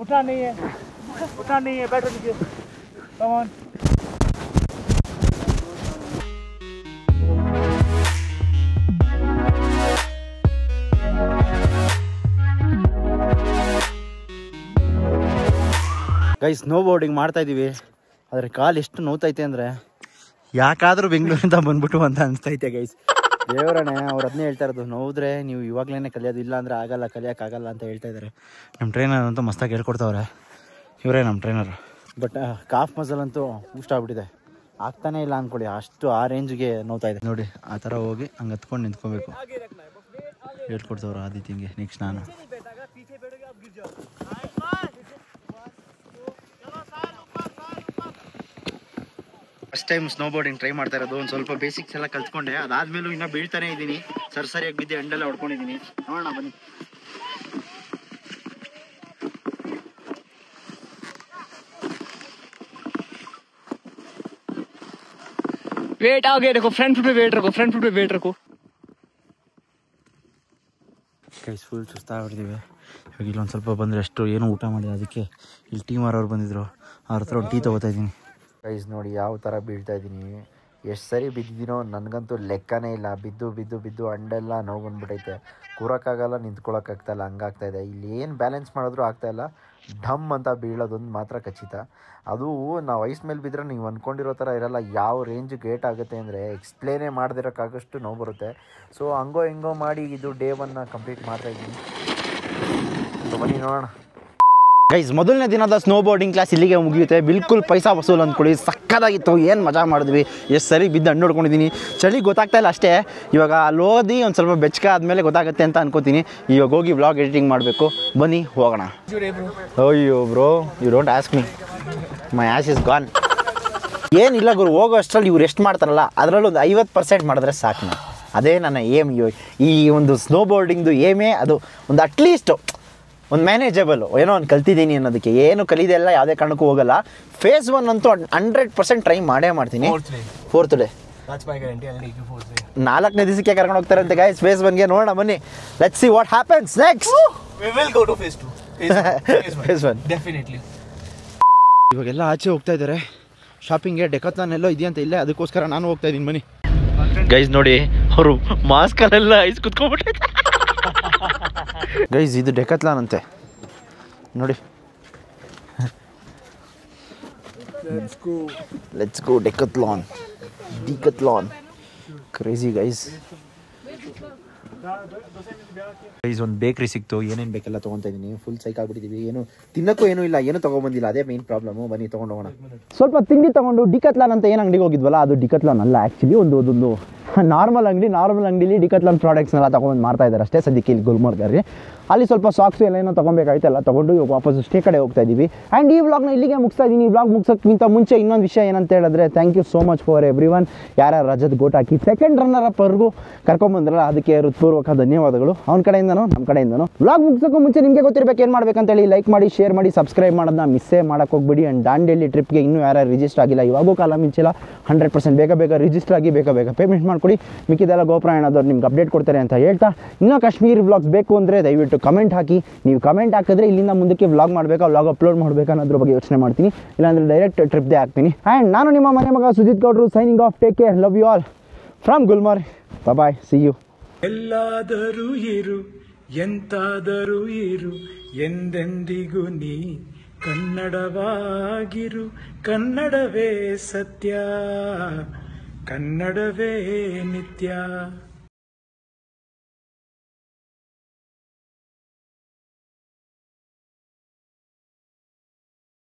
उठना नहीं है, बैठो नीचे. Come on. Guys, snow boarding ಮಾಡ್ತಾ ಇದ್ದೀವಿ. ಆದರೆ ಕಾಲು ಎಷ್ಟು ನೋವ್ತೈತೆ ಅಂದರೆ ಯಾಕಾದರೂ ಬೆಂಗಳೂರಿಂದ ಬಂದ್ಬಿಟ್ಟು ಅಂತ ಅನಿಸ್ತೈತೆ ಗೈಸ್. ದೇವರೇ, ಅವ್ರು ಅದನ್ನೇ ಹೇಳ್ತಾ ಇರೋದು, ನೋವಿದ್ರೆ ನೀವು ಇವಾಗಲೇ ಕಲಿಯೋದು, ಇಲ್ಲ ಅಂದರೆ ಆಗಲ್ಲ, ಕಲಿಯೋಕ್ಕಾಗಲ್ಲ ಅಂತ ಹೇಳ್ತಾ ಇದ್ದಾರೆ. ನಮ್ಮ ಟ್ರೈನರ್ ಅಂತೂ ಮಸ್ತಾಗಿ ಹೇಳ್ಕೊಡ್ತಾವ್ರೆ. ಇವರೇ ನಮ್ಮ ಟ್ರೈನರು. ಬಟ್ ಕಾಫ್ ಮಸಲ್ ಅಂತೂ ಬೂಸ್ಟ್ ಆಗ್ಬಿಟ್ಟಿದೆ, ಆಗ್ತಾನೇ ಇಲ್ಲ ಅಂದ್ಕೊಳ್ಳಿ, ಅಷ್ಟು ಆ ರೇಂಜ್ಗೆ ನೋವ್ತಾ ಇದೆ. ನೋಡಿ, ಆ ಥರ ಹೋಗಿ ಹಂಗೆ ಹತ್ಕೊಂಡು ನಿಂತ್ಕೊಬೇಕು. ಹೇಳ್ಕೊಡ್ತವ್ರು ಆದಿತ್ಯಂಗೆ. ನೆಕ್ಸ್ಟ್ ನಾನು first time snow boarding try ಮಾಡ್ತಾ ಇರೋದು. ಒಂದು ಸ್ವಲ್ಪ ಬೇಸಿಕ್ಸ್ ಎಲ್ಲ ಕಲ್ತ್ಕೊಂಡೆ. ಅದಾದ್ಮೇಲೂ ಇನ್ನೂ ಬೀಳ್ತಾನೆ ಇದ್ದೀನಿ, ಸರಿಯಾಗಿ ಬಿದ್ದೆ, ಎಂಡೆಲ್ಲ ಹೊಡ್ಕೊಂಡಿದ್ದೀನಿ. ನೋಡೋಣ ಬನ್ನಿ. वेट आगे रखो, फ्रंट फुट पे वेट रखो, फ्रंट फुट पे वेट रखो. ಗೈಸ್, ಫುಲ್ ಸುಸ್ತಾಗ್ಬಿಟ್ಟಿದ್ದೀವಿ. ಇವಾಗ ಇಲ್ಲೊಂದು ಸ್ವಲ್ಪ ಬಂದರೆ ಅಷ್ಟು ಏನೋ ಊಟ ಮಾಡಿದೆ. ಅದಕ್ಕೆ ಇಲ್ಲಿ ಟೀಮ್ ಅವ್ರು ಬಂದಿದ್ರು, ಅವ್ರ ಹತ್ರ ಒಂದು ಟೀ ತೊಗೋತಾ ಇದ್ದೀನಿ. ಗೈಸ್ ನೋಡಿ ಯಾವ ಥರ ಬೀಳ್ತಾ ಇದ್ದೀನಿ, ಎಷ್ಟು ಸರಿ ಬಿದ್ದಿದ್ದೀನೋ ನನಗಂತೂ ಲೆಕ್ಕನೇ ಇಲ್ಲ. ಬಿದ್ದು ಬಿದ್ದು ಬಿದ್ದು ಅಂಡೆಲ್ಲ ನೋವು ಬಂದ್ಬಿಟ್ಟೈತೆ. ಕೂರೋಕ್ಕಾಗಲ್ಲ, ನಿಂತ್ಕೊಳ್ಳೋಕ್ಕಾಗ್ತಾಯಿಲ್ಲ, ಹಂಗಾಗ್ತಾಯಿದೆ. ಇಲ್ಲಿ ಏನು ಬ್ಯಾಲೆನ್ಸ್ ಮಾಡಿದ್ರೂ ಆಗ್ತಾಯಿಲ್ಲ. ಢಮ್ ಅಂತ ಬೀಳೋದೊಂದು ಮಾತ್ರ ಖಚಿತ. ಅದು ನಾವು ಐಸ್ ಮೇಲೆ ಬಿದ್ದರೆ ನೀವು ಅಂದ್ಕೊಂಡಿರೋ ಥರ ಇರೋಲ್ಲ. ಯಾವ ರೇಂಜ್ ಗೇಟ್ ಆಗುತ್ತೆ ಅಂದರೆ ಎಕ್ಸ್ಪ್ಲೇನೇ ಮಾಡದಿರೋಕ್ಕಾಗಷ್ಟು ನೋವು ಬರುತ್ತೆ. ಸೊ ಹಂಗೋ ಹಿಂಗೋ ಮಾಡಿ ಇದು ಡೇ 1 ಕಂಪ್ಲೀಟ್ ಮಾಡ್ತಾಯಿದ್ದೀನಿ. ಸೊ ಬನ್ನಿ ನೋಡೋಣ. ಗೈಸ್, ಮೊದಲನೇ ದಿನದ ಸ್ನೋ ಬೋರ್ಡಿಂಗ್ ಕ್ಲಾಸ್ ಇಲ್ಲಿಗೆ ಮುಗಿಯುತ್ತೆ. ಬಿಲ್ಕುಲ್ ಪೈಸಾ ವಸೂಲ್ ಅಂದ್ಕೊಳ್ಳಿ. ಸಕ್ಕದಾಗಿತ್ತು, ಏನು ಮಜಾ ಮಾಡಿದ್ವಿ. ಎಷ್ಟು ಸರಿ ಬಿದ್ದು ಹಣ್ಣು ಹೊಡ್ಕೊಂಡಿದ್ದೀನಿ. ಚಳಿ ಗೊತ್ತಾಗ್ತಾ ಇಲ್ಲ ಅಷ್ಟೇ. ಇವಾಗ ಅಲ್ಲಿ ಓದಿ ಒಂದು ಸ್ವಲ್ಪ ಬೆಚ್ಚಗೆ ಆದಮೇಲೆ ಗೊತ್ತಾಗುತ್ತೆ ಅಂತ ಅನ್ಕೋತೀನಿ. ಇವಾಗ ಹೋಗಿ ವ್ಲಾಗ್ ಎಡಿಟಿಂಗ್ ಮಾಡಬೇಕು. ಬನ್ನಿ ಹೋಗೋಣ. ಅಯ್ಯೋ bro, you don't ask me, my ass is gone. ಏನಿಲ್ಲ ಗುರು, ಹೋಗೋ ಅಷ್ಟರಲ್ಲಿ ಇವ್ರು ಎಷ್ಟು ಮಾಡ್ತಾರಲ್ಲ ಅದರಲ್ಲೂ ಒಂದು 50% ಮಾಡಿದ್ರೆ ಸಾಕು. ನಾನು ಅದೇ ನನ್ನ ಏಮ್. ಈ ಒಂದು ಸ್ನೋ ಬೋರ್ಡಿಂಗ್ದು ಏಮೇ ಅದು. ಒಂದು ಅಟ್ಲೀಸ್ಟು ಒಂದು ಮ್ಯಾನೇಜಬಲ್ ಏನೋ ಒಂದು ಕಲ್ತಿದ್ದೀನಿ ಅನ್ನೋದಕ್ಕೆ. ಏನು ಕಲಿದೆ ಎಲ್ಲ ಯಾವುದೇ ಕಾರಣಕ್ಕೂ ಹೋಗಲ್ಲ. ಫೇಸ್ 1 ಅಂತೂ 100% ಟ್ರೈ ಮಾಡೇ ಮಾಡ್ತೀನಿ. ಫೋರ್ತ್ ಡೇ 4ನೇ ದಿವಸಕ್ಕೆ ಕರ್ಕೊಂಡು ಹೋಗ್ತಾರಂತೆ ಗೈಸ್ ಫೇಸ್ 1ಗೆ. ನೋಡೋಣ ಬನ್ನಿ, let's see what happens next. We will go to phase 2. Phase 1 Definitely. ಇವಾಗೆಲ್ಲ ಆಚೆ ಹೋಗ್ತಾ ಇದ್ದಾರೆ ಶಾಪಿಂಗ್ಗೆ. ಡೆಕಾಥ್ಲಾನ್ ಎಲ್ಲೋ ಇದೆಯಂತ ಇಲ್ಲೇ, ಅದಕ್ಕೋಸ್ಕರ ನಾನು ಹೋಗ್ತಾ ಇದ್ದೀನಿ. ಬನ್ನಿ ಗೈಸ್, ನೋಡಿ ಅವರು ಮಾಸ್ಕಲ್ಲೆಲ್ಲ ಐಸ್ ಕುತ್ಕೊಂಡ್ಬಿಟ್ಟೈತೆ. ಗೈಸ್, ಇದು ಡೆಕಾಥ್ಲಾನ್ ಅಂತೆ ನೋಡಿ. Let's go Decathlon. Crazy guys. Guys, ಒಂದು ಬೇಕ್ರಿ ಸಿಕ್ತು, ಏನೇನು ಬೇಕೆಲ್ಲ ತೊಗೊತಾ ಇದ್ದೀನಿ. ಫುಲ್ ಸೈಕ್ ಆಗ್ಬಿಟ್ಟಿದ್ದೀವಿ. ಏನು ತಿನ್ನಕ್ಕೂ ಏನೂ ಇಲ್ಲ, ಏನು ತೊಗೊಬಂದಿಲ್ಲ. ಅದೇ ಮೇನ್ ಪ್ರಾಬ್ಲಮ್ಮು. ಬನ್ನಿ ತೊಗೊಂಡು ಹೋಗೋಣ. ಸ್ವಲ್ಪ ತಿಂಡಿ ತೊಗೊಂಡು ಡಿಕಾಥ್ಲಾನ್ ಅಂತ ಏನು ಅಂಗಡಿಗೆ ಹೋಗಿದ್ವಲ್ಲ, ಅದು ಡಿಕಾಥ್ಲಾನ್ ಅಲ್ಲ ಆ್ಯಕ್ಚುಲಿ. ಒಂದು ನಾರ್ಮಲ್ ಅಂಗಡಿಲಿ ಡಿಕಾಥ್ಲಾನ್ ಪ್ರಾಡಕ್ಟ್ಸ್ನೆಲ್ಲ ತೊಗೊಂಡು ಮಾಡ್ತಾ ಇದ್ದಾರೆ ಅಷ್ಟೇ ಸದ್ಯಕ್ಕೆ ಇಲ್ಲಿ ಗುಲ್ಮರ್ಗಲ್ಲಿ. ಅಲ್ಲಿ ಸ್ವಲ್ಪ ಸಾಕ್ಸು ಎಲ್ಲ ಏನೋ ತೊಗೊಬೇಕಾಯ್ತಲ್ಲ ತೊಗೊಂಡು ಇವಾಗ ವಾಪಸ್ ಸ್ಟೇ ಕಡೆ ಹೋಗ್ತಾ ಇದ್ದೀವಿ. ಆ್ಯಂಡ್ ಈ ವ್ಲಾಗ್ನ ಇಲ್ಲಿಗೆ ಮುಗಿಸ್ತಾ ಇದ್ದೀನಿ. ಈ ವ್ಲಾಗ್ ಮುಗಿಸೋಕ್ಕಿಂತ ಮುಂಚೆ ಇನ್ನೊಂದು ವಿಷಯ ಏನಂತ ಹೇಳಿದ್ರೆ, thank you so much for everyone. ಯಾರ್ಯಾರು ರಜತ್ ಗೋಟ್ ಹಾಕಿ ಸೆಕೆಂಡ್ ರನ್ನರ್ ಅಪ್ವರೆಗೂ ಕರ್ಕೊಂಬಂದ್ರಲ್ಲ, ಅದಕ್ಕೆ ಹೃತ್ಪೂರ್ವಕ ಧನ್ಯವಾದಗಳು ಅವನ ಕಡೆಯಿಂದನೂ ನಮ್ಮ ಕಡೆಯಿಂದನೂ. ವ್ಲಾಗ್ ಮುಗಿಸೋಕ್ಕೂ ಮುಂಚೆ ನಿಮಗೆ ಗೊತ್ತಿರಬೇಕು ಏನು ಮಾಡಬೇಕಂತೇಳಿ. ಲೈಕ್ ಮಾಡಿ, ಶೇರ್ ಮಾಡಿ, ಸಬ್ಸ್ಕ್ರೈಬ್ ಮಾಡೋದನ್ನ ಮಿಸ್ಸೇ ಮಾಡೋಕ್ಕೆ ಹೋಗ್ಬಿಡಿ. ಆ್ಯಂಡ್ ದಾಂಡೇಲಿ ಟ್ರಿಪ್ಗೆ ಇನ್ನೂ ಯಾರ್ಯಾರು ರಿಜಿಸ್ಟರ್ ಆಗಿಲ್ಲ, ಇವಾಗೂ ಕಾಲ ಮಿಂಚಿಲ್ಲ, 100% ಬೇಗ ರಿಜಿಸ್ಟರ್ ಆಗಿ ಬೇಗ ಪೇಮೆಂಟ್ ಮಾಡ್ಕೊಡಿ. ಮಿಕ್ಕಿದೆಲ್ಲ ಗೋಪ್ರಾಯಣದವ್ರು ನಿಮ್ಗೆ ಅಪ್ಡೇಟ್ ಕೊಡ್ತಾರೆ ಅಂತ ಹೇಳ್ತಾ, ಇನ್ನೂ ಕಾಶ್ಮೀರ್ ವ್ಲಾಗ್ಸ್ ಬೇಕು ಅಂದರೆ ದಯವಿಟ್ಟು ಕಮೆಂಟ್ ಹಾಕಿ. ನೀವು ಕಮೆಂಟ್ ಹಾಕಿದ್ರೆ ಇಲ್ಲಿಂದ ಮುಂದಕ್ಕೆ ವ್ಲಾಗ್ ಮಾಡಬೇಕಾ, ವ್ಲಾಗ್ ಅಪ್ಲೋಡ್ ಮಾಡಬೇಕಾ ಅನ್ನೋದ್ರ ಬಗ್ಗೆ ಯೋಚನೆ ಮಾಡ್ತೀನಿ. ಇಲ್ಲಾಂದರೆ ಡೈರೆಕ್ಟ್ ಟ್ರಿಪ್ದೇ ಹಾಕ್ತೀನಿ. ಆ್ಯಂಡ್ ನಾನು ನಿಮ್ಮ ಮನೆ ಮಗ ಸುಜಿತ್ ಗೌಡ್ರು signing off. Take care, love you all from Gulmarg. Bye, see you. ಎಲ್ಲಾದರೂ ಇರು, ಎಂತಾದರೂ ಇರು, ಎಂದೆಂದಿಗೂ ನೀ ಕನ್ನಡವಾಗಿರು. ಕನ್ನಡವೇ ಸತ್ಯ, ಕನ್ನಡವೇ ನಿತ್ಯ.